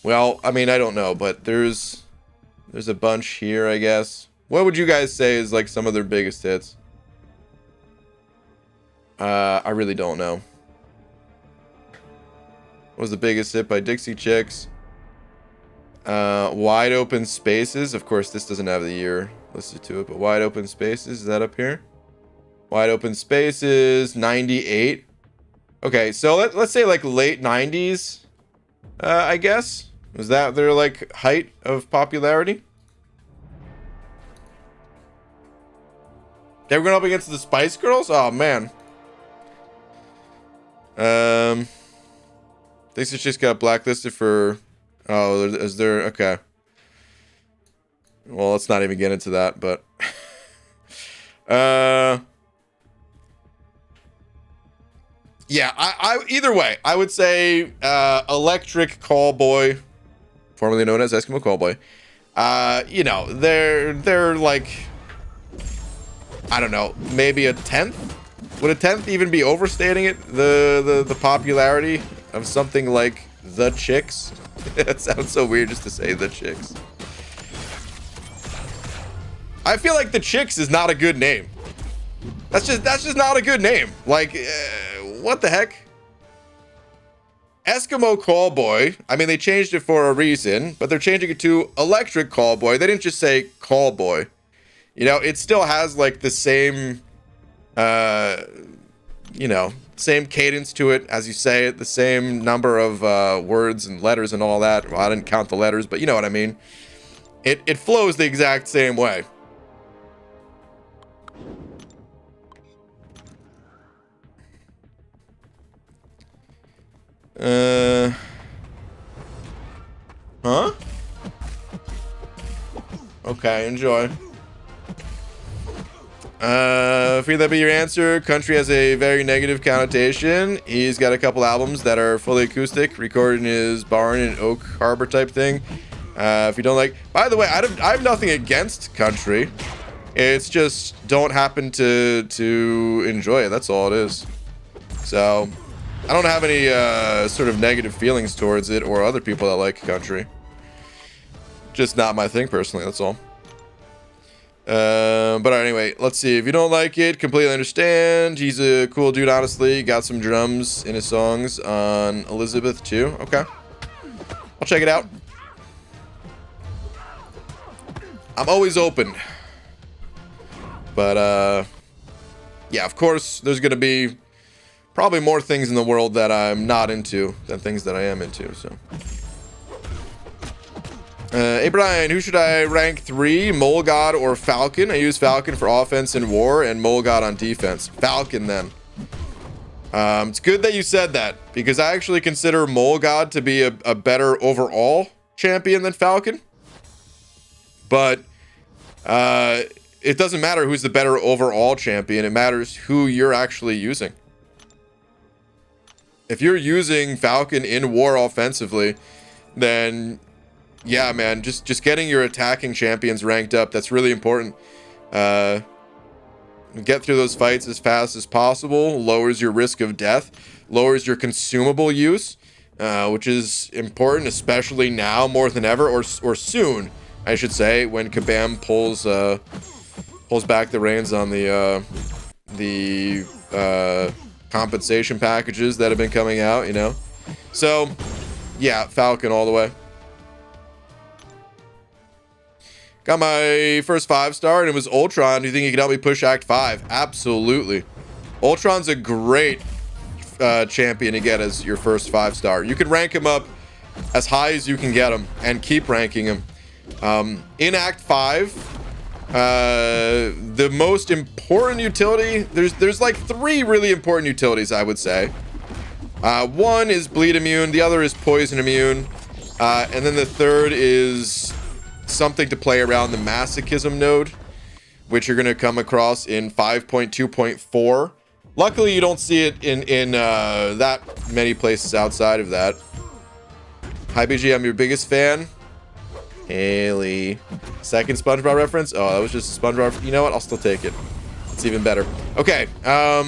Well, I mean, I don't know, but there's a bunch here, I guess. What would you guys say is like some of their biggest hits? I really don't know. What was the biggest hit by Dixie Chicks? Wide Open Spaces. Of course, this doesn't have the year listed to it, but Wide Open Spaces, is that up here? Wide Open Spaces, 98. Okay, so let's say like late 90s, I guess. Was that their like height of popularity? They were going up against the Spice Girls? Oh man. Dixie Chicks got blacklisted for. Oh, is there? Okay. Well, let's not even get into that, but. Yeah, I either way, I would say Electric Callboy, formerly known as Eskimo Callboy. You know, they're like, I don't know, maybe a 10th? Would a 10th even be overstating it? The popularity of something like The Chicks? It sounds so weird just to say The Chicks. I feel like The Chicks is not a good name. That's just not a good name. Like, what the heck? Eskimo Callboy. I mean, they changed it for a reason, but they're changing it to Electric Callboy. They didn't just say Callboy. You know, it still has like the same, you know, same cadence to it as you say it, the same number of words and letters and all that. Well, I didn't count the letters, but you know what I mean. It flows the exact same way. Okay, enjoy. Feel that be your answer. Country has a very negative connotation. He's got a couple albums that are fully acoustic, recorded in his barn in Oak Harbor type thing. If you don't like, by the way, I have nothing against country. It's just don't happen to enjoy it. That's all it is. So I don't have any sort of negative feelings towards it or other people that like country. Just not my thing personally. That's all. But anyway, let's see. If you don't like it, completely understand. He's a cool dude, honestly. Got some drums in his songs on Elizabeth too. Okay, I'll check it out. I'm always open. But yeah, of course, there's gonna be probably more things in the world that I'm not into than things that I am into. So. Hey Brian, who should I rank 3? Mole God or Falcon? I use Falcon for offense in war and Mole God on defense. Falcon then. It's good that you said that because I actually consider Mole God to be a better overall champion than Falcon. But it doesn't matter who's the better overall champion. It matters who you're actually using. If you're using Falcon in war offensively, then yeah, man, just getting your attacking champions ranked up, that's really important. Get through those fights as fast as possible, lowers your risk of death, lowers your consumable use, which is important, especially now more than ever, or soon, I should say, when Kabam pulls back the reins on the compensation packages that have been coming out, you know? So, yeah, Falcon all the way. Got my first 5-star, and it was Ultron. Do you think he could help me push Act 5? Absolutely. Ultron's a great champion to get as your first 5-star. You can rank him up as high as you can get him, and keep ranking him. In Act 5, the most important utility, there's like 3 really important utilities, I would say. One is bleed immune, the other is poison immune, and then the third is something to play around the masochism node, which you're going to come across in 5.2.4. Luckily, you don't see it in that many places outside of that. Hi, BG, I'm your biggest fan. Haley. Second SpongeBob reference? Oh, that was just a SpongeBob. You know what? I'll still take it. It's even better. Okay. Yeah,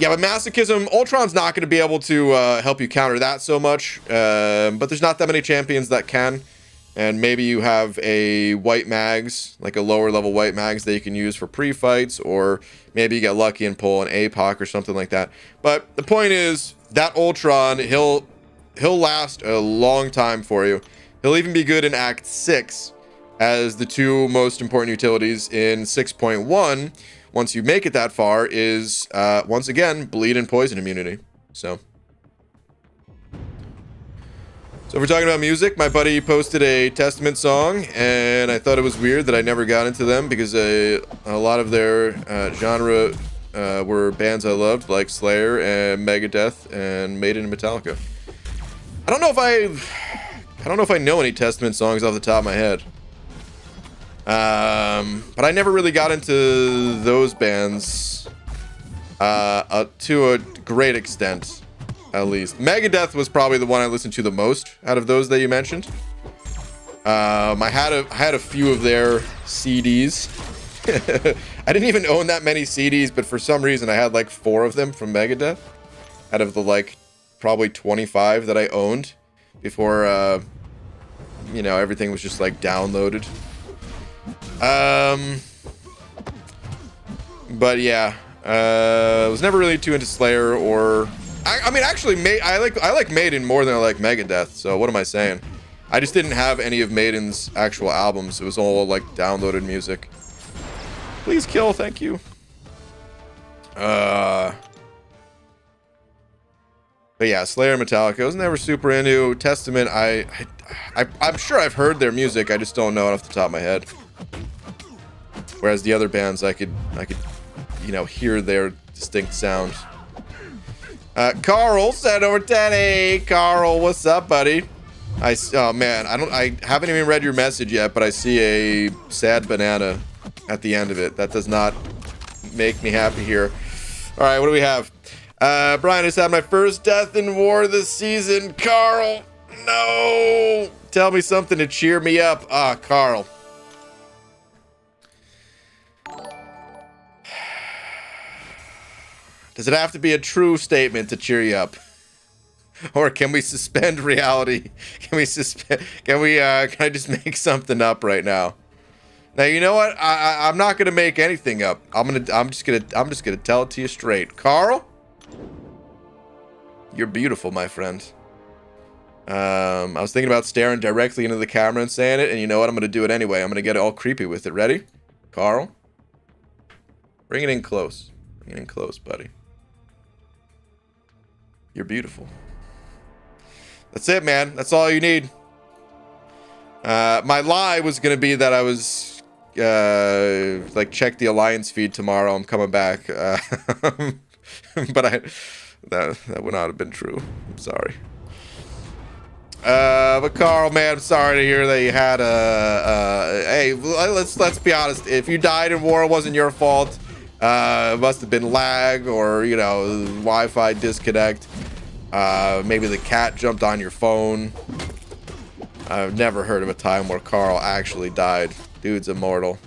but masochism, Ultron's not going to be able to help you counter that so much. But there's not that many champions that can. And maybe you have a white mags, like a lower level white mags that you can use for pre-fights, or maybe you get lucky and pull an APOC or something like that. But the point is that Ultron, he'll last a long time for you. He'll even be good in Act 6 as the 2 most important utilities in 6.1. Once you make it that far is, once again, bleed and poison immunity. So if we're talking about music, my buddy posted a Testament song, and I thought it was weird that I never got into them because a lot of their genre were bands I loved, like Slayer and Megadeth and Maiden and Metallica. I don't know if I know any Testament songs off the top of my head. But I never really got into those bands to a great extent. At least Megadeth was probably the one I listened to the most out of those that you mentioned. I had a few of their CDs. I didn't even own that many CDs, but for some reason I had like 4 of them from Megadeth out of the like probably 25 that I owned before you know, everything was just like downloaded. But yeah, I was never really too into Slayer or I mean, actually, I like Maiden more than I like Megadeth. So what am I saying? I just didn't have any of Maiden's actual albums. It was all like downloaded music. Please kill, thank you. But yeah, Slayer, Metallica. I was never super into. Testament. I'm sure I've heard their music. I just don't know it off the top of my head. Whereas the other bands, I could, you know, hear their distinct sound. Carl said over 10. Hey, Carl, what's up, buddy? Oh man, I haven't even read your message yet, but I see a sad banana at the end of it. That does not make me happy here. All right, what do we have? Brian, I just had my first death in war this season. Carl, no. Tell me something to cheer me up. Ah, Carl. Does it have to be a true statement to cheer you up? Or can we suspend reality? Can I just make something up right now? Now, you know what? I'm not gonna make anything up. I'm just gonna tell it to you straight. Carl, you're beautiful, my friend. I was thinking about staring directly into the camera and saying it, and you know what? I'm gonna do it anyway. I'm gonna get all creepy with it. Ready? Carl? Bring it in close. Bring it in close, buddy. You're beautiful. That's it, man. That's all you need. My lie was gonna be that I was like, check the Alliance feed tomorrow. I'm coming back. But that would not have been true. I'm sorry. But Carl, man, I'm sorry to hear that you had hey, let's be honest. If you died in war, it wasn't your fault. It must have been lag or, you know, Wi-Fi disconnect. Maybe the cat jumped on your phone. I've never heard of a time where Carl actually died. Dude's immortal.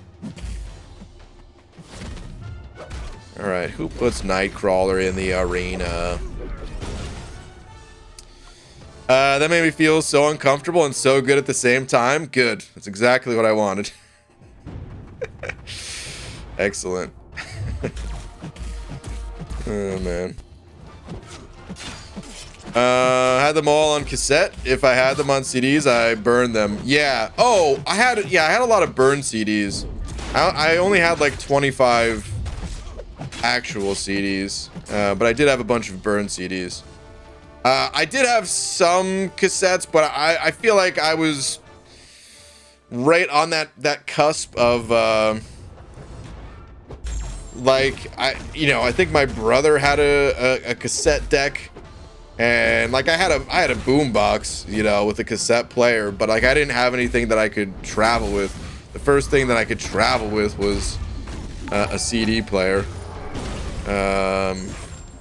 Alright, who puts Nightcrawler in the arena? That made me feel so uncomfortable and so good at the same time. Good. That's exactly what I wanted. Excellent. Oh, man. Had them all on cassette. If I had them on CDs, I burned them. Yeah. Oh, I had a lot of burned CDs. I only had like 25 actual CDs, but I did have a bunch of burned CDs. I did have some cassettes, but I feel like I was right on that cusp of like, I think my brother had a cassette deck. And like I had a boombox, you know, with a cassette player, but like I didn't have anything that I could travel with. The first thing that I could travel with was a CD player,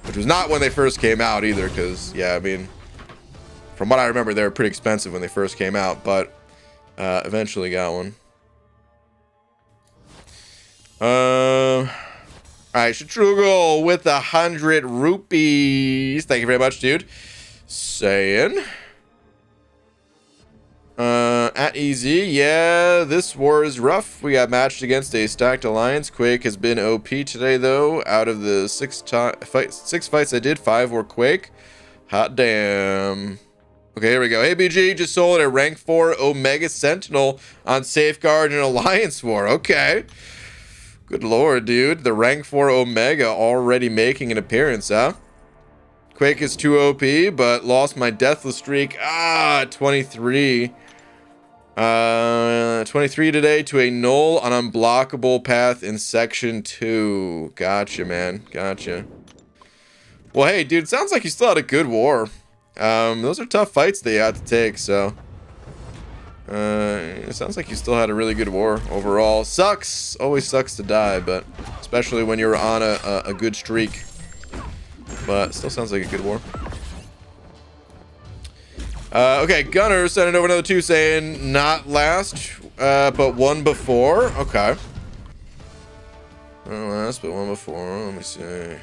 which was not when they first came out either. Because yeah, I mean, from what I remember, they were pretty expensive when they first came out, but eventually got one. All right, Shatrugal with 100 rupees. Thank you very much, dude. Saying. At Easy, yeah, this war is rough. We got matched against a stacked alliance. Quake has been OP today, though. Out of the six fights I did, 5 were Quake. Hot damn. Okay, here we go. ABG just sold a rank 4 Omega Sentinel on Safeguard and Alliance War. Okay. Good lord, dude. The rank 4 Omega already making an appearance, huh? Quake is too OP, but lost my deathless streak. 23. 23 today to a Knoll on unblockable path in section 2. Gotcha, man. Gotcha. Well, hey, dude, sounds like you still had a good war. Those are tough fights that you had to take, so... it sounds like you still had a really good war overall. Sucks. Always sucks to die, but especially when you're on a good streak. But still sounds like a good war. Okay, Gunner sending over another 2 saying not last, but one before. Okay. Not last, but one before. Let me see.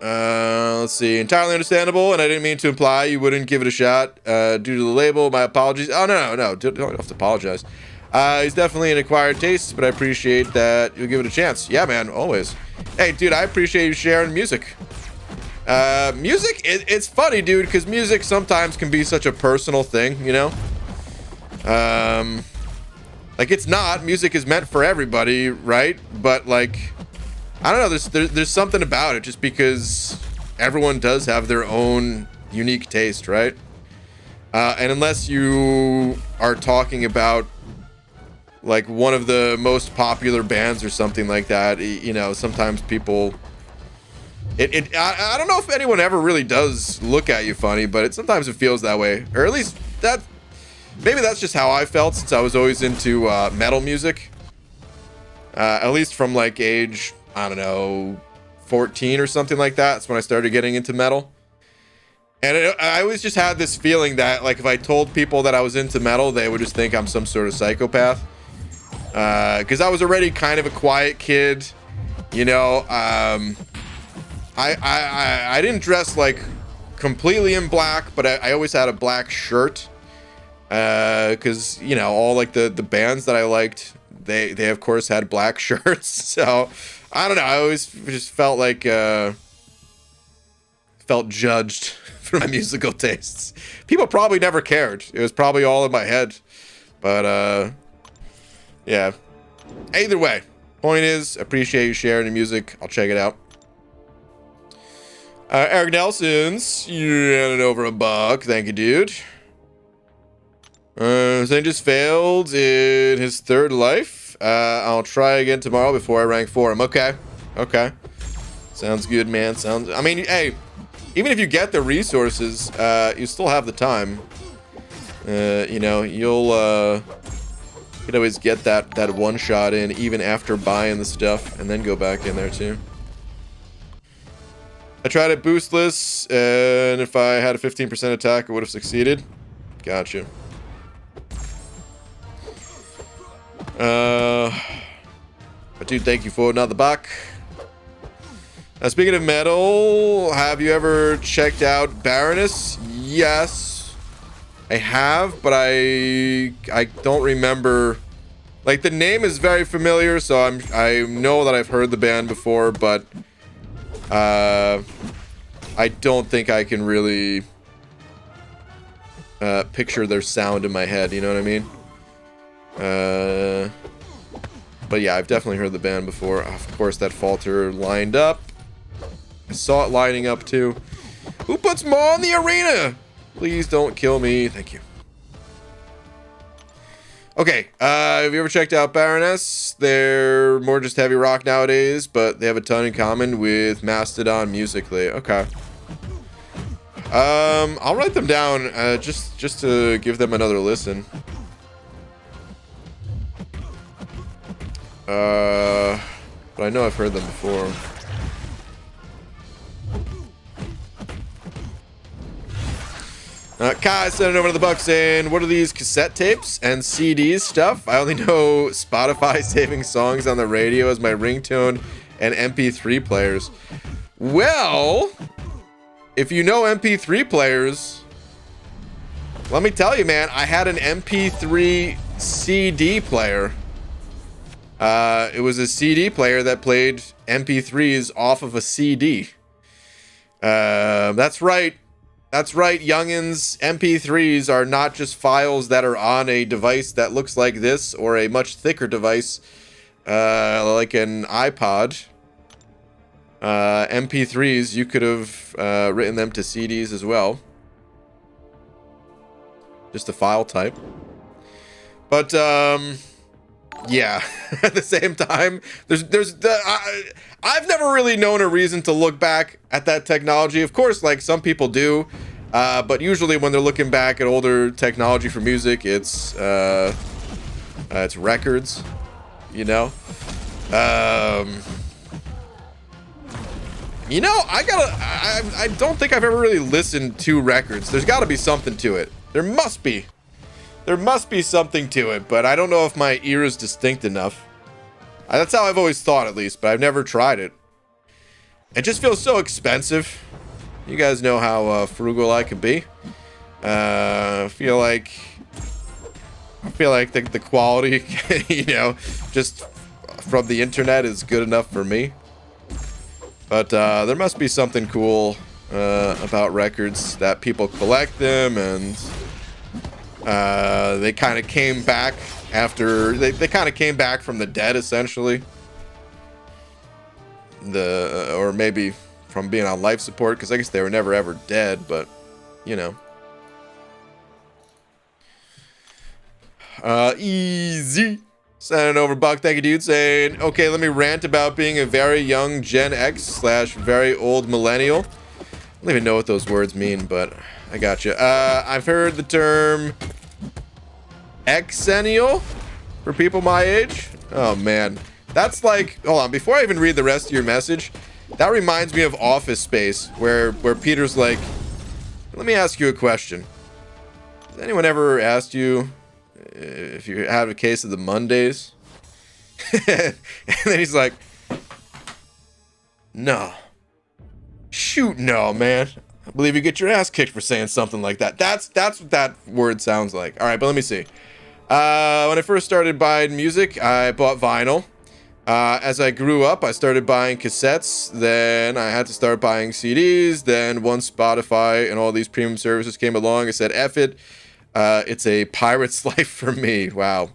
Let's see. Entirely understandable, and I didn't mean to imply you wouldn't give it a shot. Due to the label, my apologies. Oh, no. Don't have to apologize. He's definitely an acquired taste, but I appreciate that you'll give it a chance. Yeah, man, always. Hey, dude, I appreciate you sharing music. Music, it's funny, dude, because music sometimes can be such a personal thing, you know? Like, it's not. Music is meant for everybody, right? But, like... I don't know, there's something about it just because everyone does have their own unique taste, right? And unless you are talking about like one of the most popular bands or something like that, you know, sometimes people I don't know if anyone ever really does look at you funny, but sometimes it feels that way, or at least maybe that's just how I felt since I was always into metal music. At least from like age, I don't know, 14 or something like that. That's when I started getting into metal. And I always just had this feeling that, like, if I told people that I was into metal, they would just think I'm some sort of psychopath. Because I was already kind of a quiet kid, you know. I didn't dress like completely in black, but I always had a black shirt. Because, you know, all like the bands that I liked, they of course had black shirts. So I don't know. I always just felt like felt judged for my musical tastes. People probably never cared. It was probably all in my head. But yeah. Either way, point is, appreciate you sharing the music. I'll check it out. Eric Nelson's, you handed over $1. Thank you, dude. Zane just failed in his 3rd life. I'll try again tomorrow before I rank 4 him. Okay. Okay. Sounds good, man. I mean, hey, even if you get the resources, you still have the time. You know, you could always get that one shot in even after buying the stuff and then go back in there too. I tried it boostless, and if I had a 15% attack, I would have succeeded. Gotcha. But dude, thank you for another buck. Speaking of metal, have you ever checked out Baroness? Yes, I have, but I don't remember. Like, the name is very familiar, so I know that I've heard the band before, but I don't think I can really picture their sound in my head. You know what I mean? But yeah, I've definitely heard the band before. Of course, that falter lined up. I saw it lining up too. Who puts more in the arena? Please don't kill me. Thank you. Okay, have you ever checked out Baroness? They're more just heavy rock nowadays, but they have a ton in common with Mastodon musically. Okay. I'll write them down just to give them another listen. But I know I've heard them before. Kai sent it over to the Bucks saying, what are these cassette tapes and CDs stuff? I only know Spotify saving songs on the radio as my ringtone and MP3 players. Well, if you know MP3 players, let me tell you, man, I had an MP3 CD player. It was a CD player that played MP3s off of a CD. That's right. That's right, youngins. MP3s are not just files that are on a device that looks like this or a much thicker device, like an iPod. MP3s, you could have written them to CDs as well. Just a file type. But, yeah, at the same time, I've never really known a reason to look back at that technology. Of course, like some people do, but usually when they're looking back at older technology for music, it's records, you know. You know, I don't think I've ever really listened to records. There's got to be something to it. There must be. There must be something to it, but I don't know if my ear is distinct enough. That's how I've always thought, at least, but I've never tried it. It just feels so expensive. You guys know how frugal I can be. I feel like the quality, you know, just from the internet is good enough for me. But there must be something cool about records that people collect them, and they kind of came back after they kind of came back from the dead, essentially. Or maybe from being on life support, because I guess they were never ever dead, but you know. Easy. Sending over Buck. Thank you, dude. Saying, okay, let me rant about being a very young Gen X / very old millennial. I don't even know what those words mean, but I gotcha. I've heard the term Xennial for people my age. Oh, man. That's like, hold on, before I even read the rest of your message, that reminds me of Office Space, where Peter's like, let me ask you a question. Has anyone ever asked you if you have a case of the Mondays? And then he's like, no. Shoot, no, man. I believe you get your ass kicked for saying something like that. That's what that word sounds like. All right, but let me see. When I first started buying music, I bought vinyl. As I grew up, I started buying cassettes. Then I had to start buying CDs. Then once Spotify and all these premium services came along, I said, F it. It's a pirate's life for me. Wow.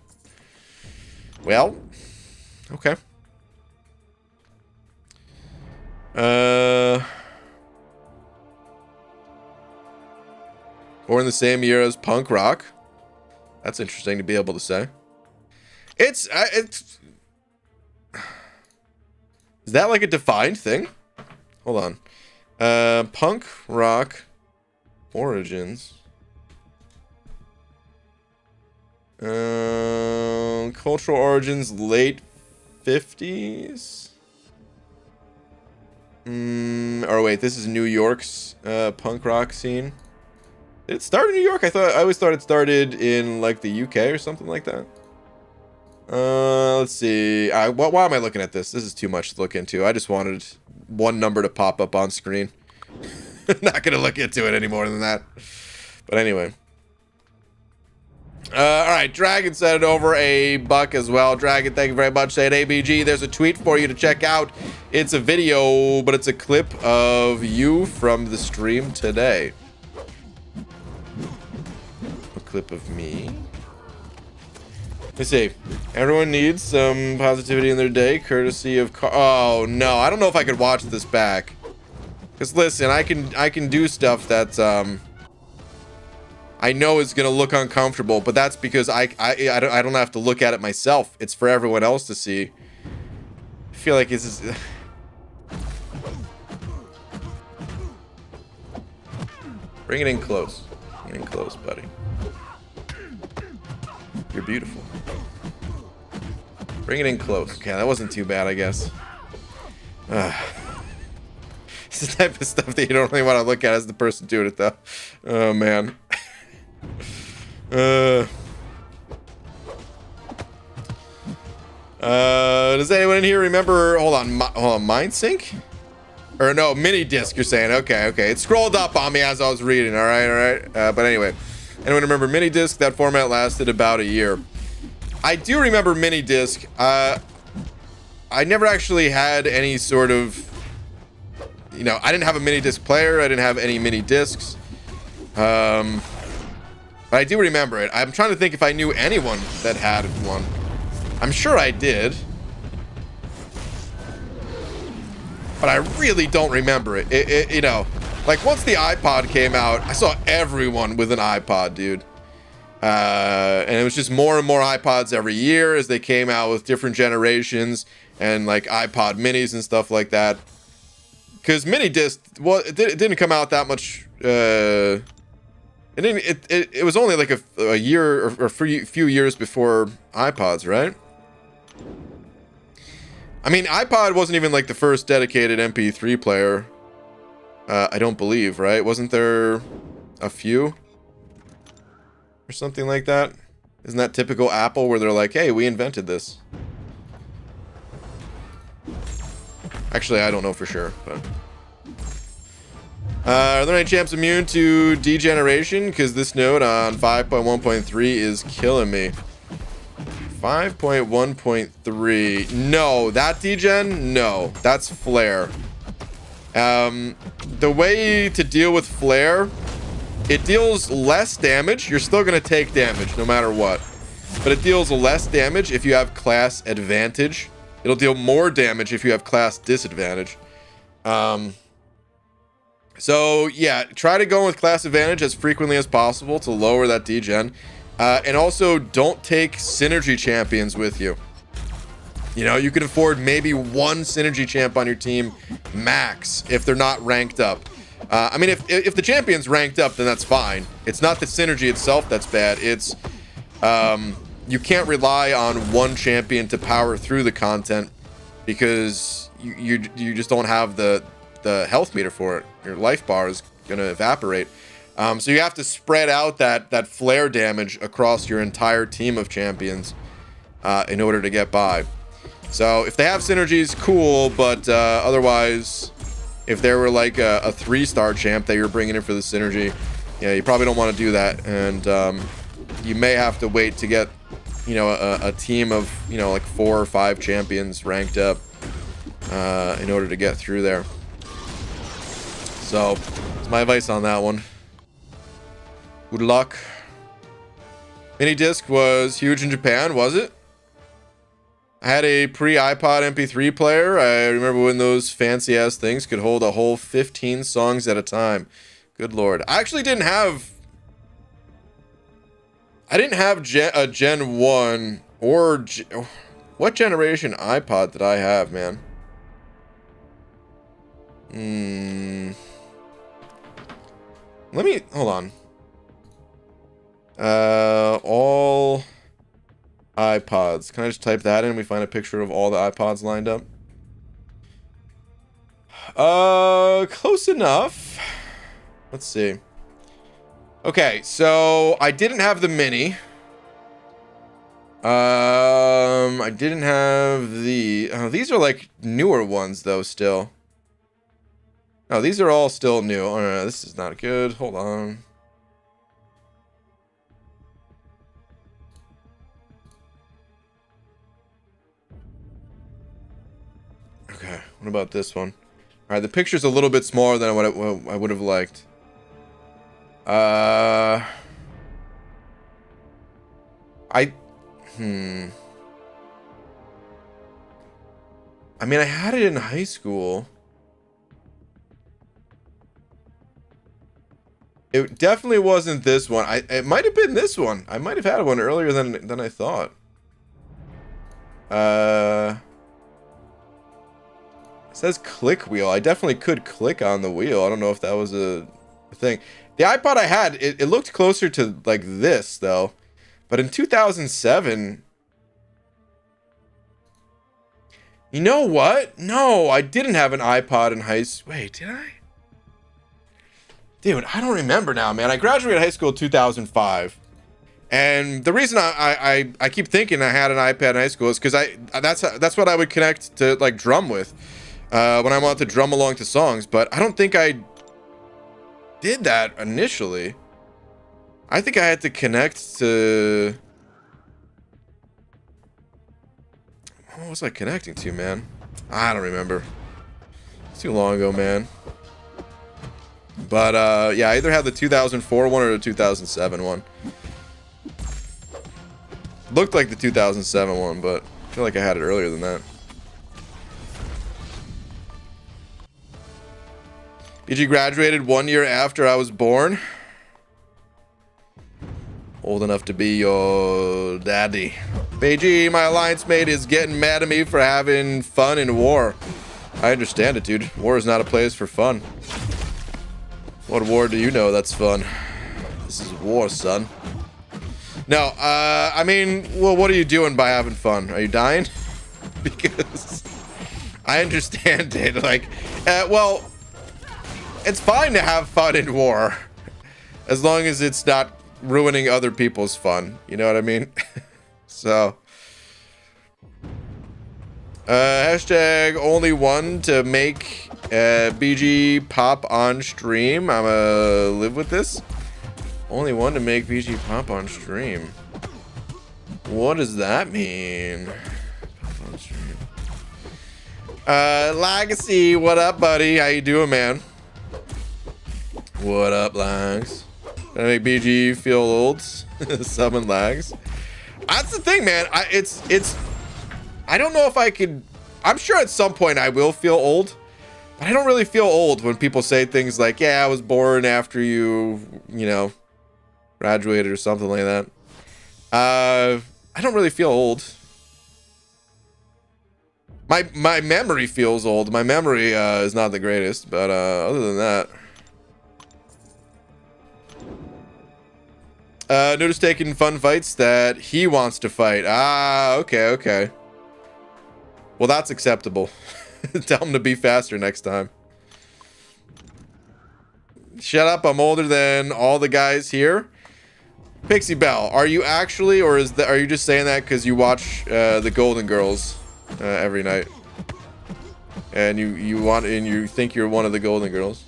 Well, okay. Born the same year as punk rock. That's interesting to be able to say. It's is that like a defined thing? Hold on. Punk rock origins. Cultural origins, late 50s. Or wait, this is New York's punk rock scene. Did it start in New York? I always thought it started in like the UK or something like that. Let's see. Why am I looking at this? This is too much to look into. I just wanted one number to pop up on screen. Not gonna look into it any more than that. But anyway. All right, Dragon sent it over a buck as well. Dragon, thank you very much. Saying ABG, there's a tweet for you to check out. It's a video, but it's a clip of you from the stream today. A clip of me. Let's see. Everyone needs some positivity in their day, courtesy of. Oh no, I don't know if I could watch this back. Cause listen, I can do stuff that's I know is gonna look uncomfortable, but that's because I don't have to look at it myself. It's for everyone else to see. I feel like this is. Bring it in close. Bring it in close, buddy. You're beautiful. Bring it in close. Okay, that wasn't too bad, I guess. It's the type of stuff that you don't really want to look at as the person doing it, though. Oh, man. Does anyone in here remember? Hold on, MindSync? Or no, mini disc. You're saying? Okay. It scrolled up on me as I was reading. All right. But anyway, anyone remember mini disc? That format lasted about a year. I do remember mini disc. I never actually had any sort of, I didn't have a mini disc player. I didn't have any mini discs. But I do remember it. I'm trying to think if I knew anyone that had one. I'm sure I did. But I really don't remember it. Like once the iPod came out, I saw everyone with an iPod, dude. And it was just more and more iPods every year as they came out with different generations and like iPod minis and stuff like that. Because mini disc, well, it didn't come out that much. It was only like a year or a few years before iPods, right? I mean, iPod wasn't even like the first dedicated MP3 player. I don't believe, right? Wasn't there a few? Or something like that? Isn't that typical Apple where they're like, hey, we invented this? Actually, I don't know for sure, but... are there any champs immune to degeneration? Because this node on 5.1.3 is killing me. 5.1.3. No, that degen? No, that's flare. The way to deal with flare, it deals less damage. You're still going to take damage no matter what. But it deals less damage if you have class advantage. It'll deal more damage if you have class disadvantage. So, yeah, try to go with class advantage as frequently as possible to lower that degen. And also, don't take synergy champions with you. You know, you can afford maybe one synergy champ on your team max if they're not ranked up. I mean, if the champion's ranked up, then that's fine. It's not the synergy itself that's bad. It's you can't rely on one champion to power through the content because you just don't have the health meter for it. Your life bar is gonna evaporate. So you have to spread out that flare damage across your entire team of champions in order to get by. So if they have synergies, cool, but otherwise, if there were like a 3-star champ that you're bringing in for the synergy, yeah, you probably don't want to do that, and you may have to wait to get, you know, a team of, you know, like 4 or 5 champions ranked up in order to get through there. So that's my advice on that one. Good luck. Mini disc was huge in Japan, was it? I had a pre-iPod MP3 player. I remember when those fancy-ass things could hold a whole 15 songs at a time. Good lord. I actually didn't have... I didn't have a Gen 1 or... What generation iPod did I have, man? Let me... Hold on. All... iPods. Can I just type that in and we find a picture of all the iPods lined up? Close enough. Let's see. Okay, so I didn't have the mini. I didn't have the... Oh, these are like newer ones though still. No, these are all still new. Oh, no, this is not good. Hold on. Okay, what about this one? All right, the picture's a little bit smaller than what I would have liked. I mean, I had it in high school. It definitely wasn't this one. It might have been this one. I might have had one earlier than I thought. It says click wheel. I definitely could click on the wheel. I don't know if that was a thing. The iPod I had, it looked closer to like this though. But in 2007... You know what? No, I didn't have an iPod in high school. Wait, did I? Dude, I don't remember now, man. I graduated high school in 2005. And the reason I keep thinking I had an iPad in high school is because that's what I would connect to like drum with when I wanted to drum along to songs. But I don't think I did that initially. I think I had to connect to... What was I connecting to, man? I don't remember. It's too long ago, man. But yeah, I either had the 2004 one or the 2007 one. Looked like the 2007 one, but I feel like I had it earlier than that. BG graduated 1 year after I was born. Old enough to be your daddy. BG, my alliance mate is getting mad at me for having fun in war. I understand it, dude. War is not a place for fun. What war do you know that's fun? This is war, son. No, I mean, well, what are you doing by having fun? Are you dying? Because I understand it. Like, well, it's fine to have fun in war. As long as it's not ruining other people's fun. You know what I mean? So. Hashtag only one to make BG pop on stream. I'ma live with this. Only one to make BG pop on stream. What does that mean? Pop on stream. Legacy, what up, buddy? How you doing, man? What up, Lags? Gonna make BG feel old. Summon Lags. That's the thing, man. I don't know if I could. I'm sure at some point I will feel old, but I don't really feel old when people say things like, "Yeah, I was born after you know, graduated" or something like that. I don't really feel old. My memory feels old. My memory is not the greatest, but other than that. Notice taking fun fights that he wants to fight. Ah, okay. Well, that's acceptable. Tell him to be faster next time. Shut up, I'm older than all the guys here. Pixie Belle, are you actually, or are you just saying that because you watch the Golden Girls every night? And you think you're one of the Golden Girls?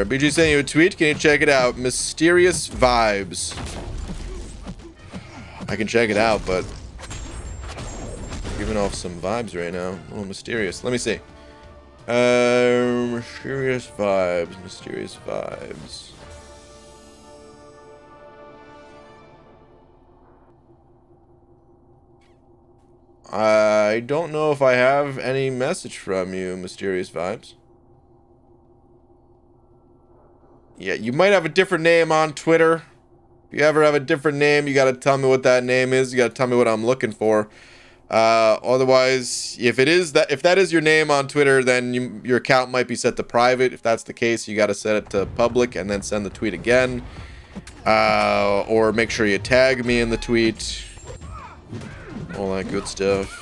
BG sent you a tweet. Can you check it out? Mysterious vibes. I can check it out, but giving off some vibes right now. A little mysterious. Let me see. Mysterious vibes. Mysterious vibes. I don't know if I have any message from you, Mysterious Vibes. Yeah, you might have a different name on Twitter. If you ever have a different name, you gotta tell me what that name is. You gotta tell me what I'm looking for. Otherwise, if that is your name on Twitter, then your account might be set to private. If that's the case, you gotta set it to public and then send the tweet again. Or make sure you tag me in the tweet. All that good stuff.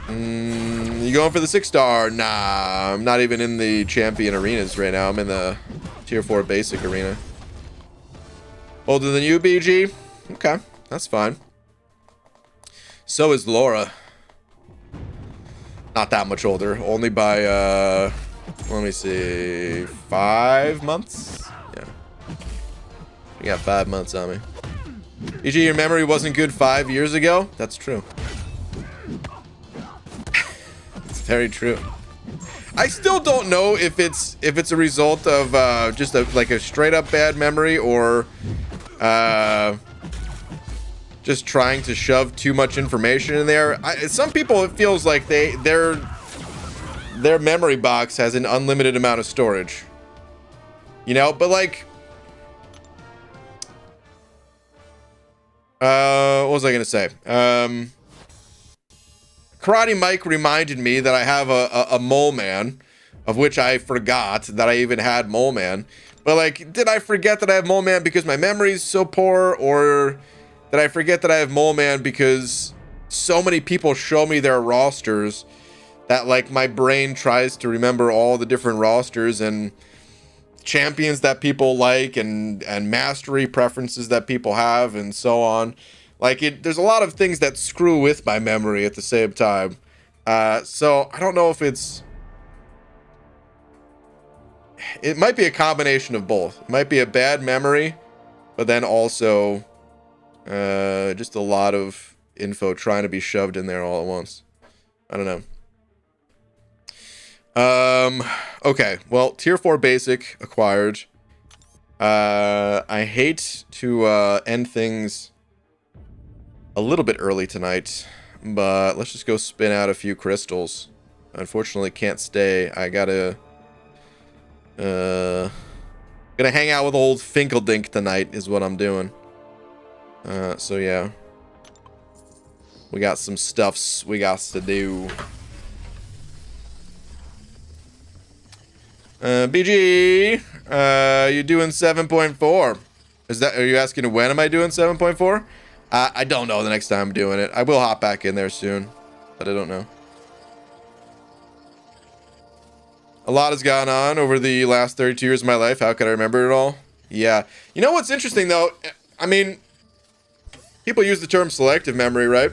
You going for the 6-star? Nah, I'm not even in the champion arenas right now. I'm in the tier 4 basic arena. Older than you, BG? Okay, that's fine. So is Laura. Not that much older. Only by, let me see, 5 months? Yeah. You got 5 months on me. BG, your memory wasn't good 5 years ago? That's true. It's very true. I still don't know if it's a result of just like a straight up bad memory or just trying to shove too much information in there. Some people, it feels like their memory box has an unlimited amount of storage. You know, but like what was I gonna say? Karate Mike reminded me that I have a Mole Man, of which I forgot that I even had Mole Man. But like, did I forget that I have Mole Man because my memory is so poor, or did I forget that I have Mole Man because so many people show me their rosters that like my brain tries to remember all the different rosters and champions that people like and mastery preferences that people have and so on. Like there's a lot of things that screw with my memory at the same time. So I don't know if it might be a combination of both. It might be a bad memory, but then also just a lot of info trying to be shoved in there all at once. I don't know. Okay, well, tier 4 basic acquired. I hate to end things a little bit early tonight, but let's just go spin out a few crystals. Unfortunately, can't stay. I gotta hang out with old Finkeldink tonight is what I'm doing. So yeah, we got some stuffs we got to do. BG, you doing 7.4? Are you asking when am I doing 7.4? I don't know the next time I'm doing it. I will hop back in there soon, but I don't know. A lot has gone on over the last 32 years of my life. How could I remember it all? Yeah. You know what's interesting though? I mean, people use the term selective memory, right?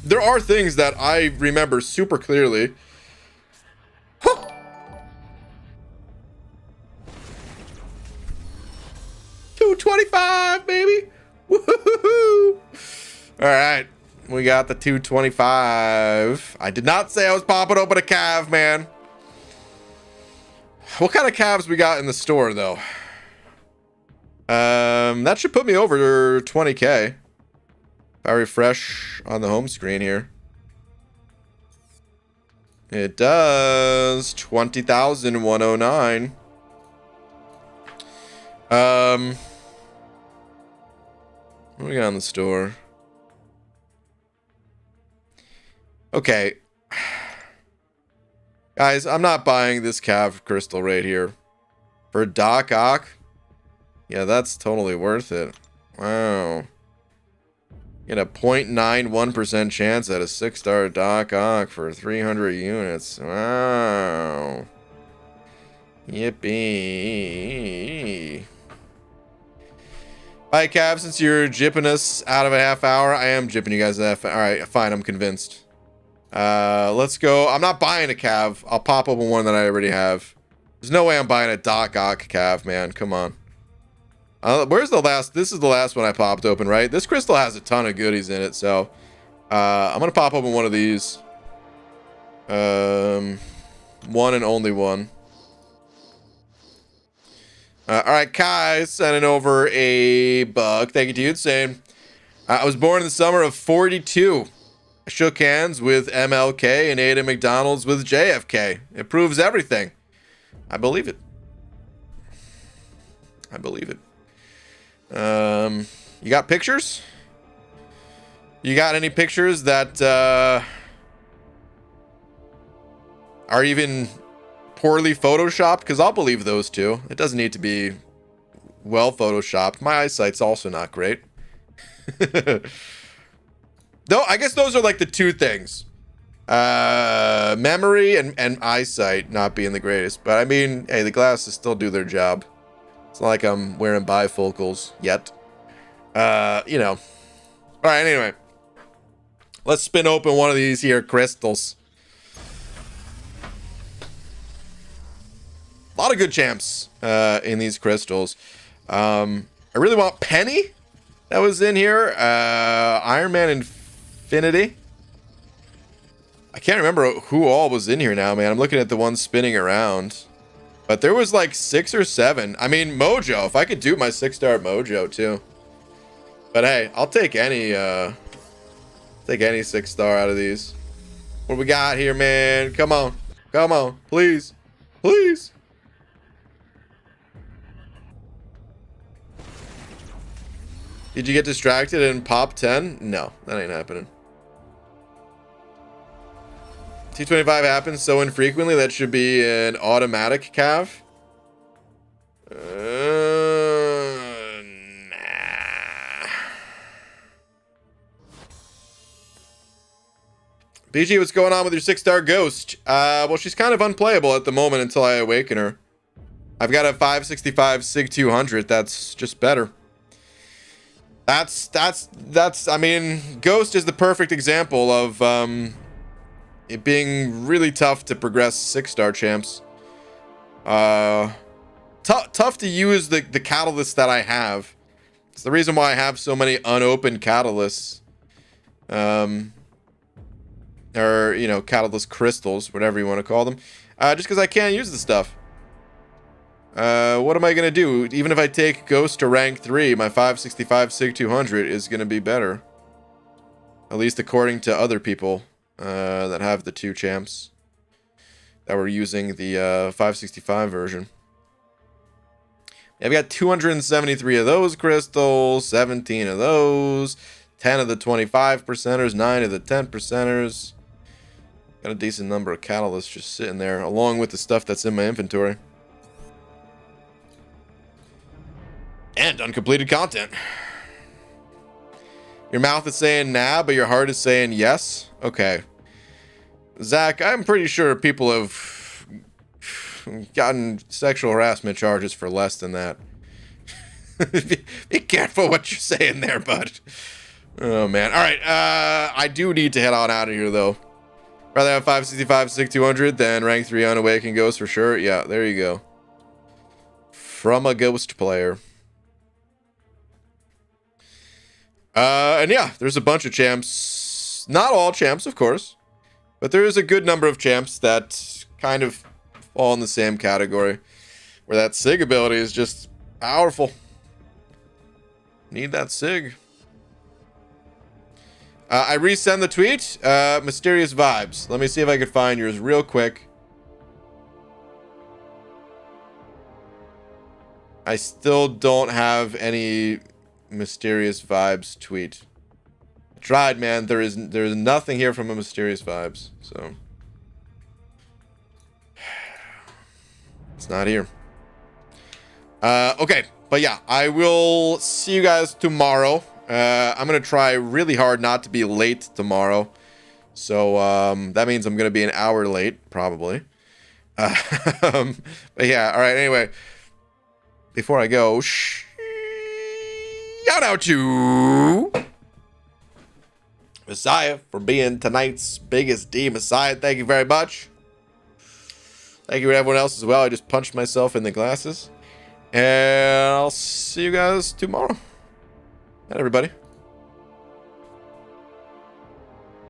There are things that I remember super clearly. 225, baby. Woohoo! All right, we got the 225. I did not say I was popping open a calf, man. What kind of calves we got in the store, though? That should put me over 20k. If I refresh on the home screen here. It does. 20,109. What do we got in the store? Okay. Guys, I'm not buying this Cav crystal right here. For Doc Ock? Yeah, that's totally worth it. Wow. Get a 0.91% chance at a 6-star Doc Ock for 300 units. Wow. Yippee. Alright, Cav, since you're jipping us out of a half hour, I am jipping you guys that. Alright, fine, I'm convinced. Let's go. I'm not buying a Cav. I'll pop open one that I already have. There's no way I'm buying a Doc Ock Cav, man. Come on. Where's the last? This is the last one I popped open, right? This crystal has a ton of goodies in it, so I'm gonna pop open one of these. One and only one. All right, Kai sending over a buck. Thank you, dude. Saying I was born in the summer of '42. I shook hands with MLK and ate at McDonald's with JFK. It proves everything. I believe it. I believe it. You got pictures? You got any pictures that are even poorly photoshopped? Because I'll believe those too. It doesn't need to be well photoshopped. My eyesight's also not great. Though I guess those are like the two things. Memory and eyesight not being the greatest. But I mean, hey, the glasses still do their job. It's not like I'm wearing bifocals yet. You know. All right, anyway. Let's spin open one of these here crystals. A lot of good champs in these crystals. I really want Penny. That was in here. Iron Man Infinity. I can't remember who all was in here now, man. I'm looking at the ones spinning around. But there was like 6 or 7. I mean, Mojo. If I could do my 6-star Mojo too. But hey, I'll take any 6-star out of these. What we got here, man? Come on. Come on. Please. Please. Did you get distracted and pop 10? No, that ain't happening. T25 happens so infrequently that should be an automatic Cav. Nah. BG, what's going on with your 6-star ghost? Well, she's kind of unplayable at the moment until I awaken her. I've got a 565 Sig 200. That's just better. That's I mean, Ghost is the perfect example of it being really tough to progress 6-star champs. Tough to use the catalysts that I have. It's the reason why I have so many unopened catalysts. Or, you know, catalyst crystals, whatever you want to call them. Just because I can't use the stuff. What am I going to do? Even if I take Ghost to rank 3, my 565 Sig 200 is going to be better. At least according to other people that have the 2 champs that were using the 565 version. I've got 273 of those crystals, 17 of those, 10 of the 25%ers, 9 of the 10%ers. Got a decent number of catalysts just sitting there, along with the stuff that's in my inventory. And uncompleted content. Your mouth is saying nah, but your heart is saying yes? Okay. Zach, I'm pretty sure people have gotten sexual harassment charges for less than that. Be careful what you're saying there, bud. Oh, man. All right. I do need to head on out of here, though. Rather have 565, 6200 than rank 3 unawakened ghost for sure. Yeah, there you go. From a ghost player. And yeah, there's a bunch of champs. Not all champs, of course. But there is a good number of champs that kind of fall in the same category. Where that Sig ability is just powerful. Need that Sig. I resend the tweet. Mysterious vibes. Let me see if I can find yours real quick. I still don't have any mysterious vibes tweet. I tried, man. There's nothing here from a mysterious vibes. So it's not here. Okay, but yeah, I will see you guys tomorrow. I'm gonna try really hard not to be late tomorrow. So that means I'm gonna be an hour late, probably. But yeah, all right. Anyway, before I go, shout out to Messiah for being tonight's biggest D. Messiah, thank you very much. Thank you to everyone else as well. I just punched myself in the glasses. And I'll see you guys tomorrow. Night, everybody.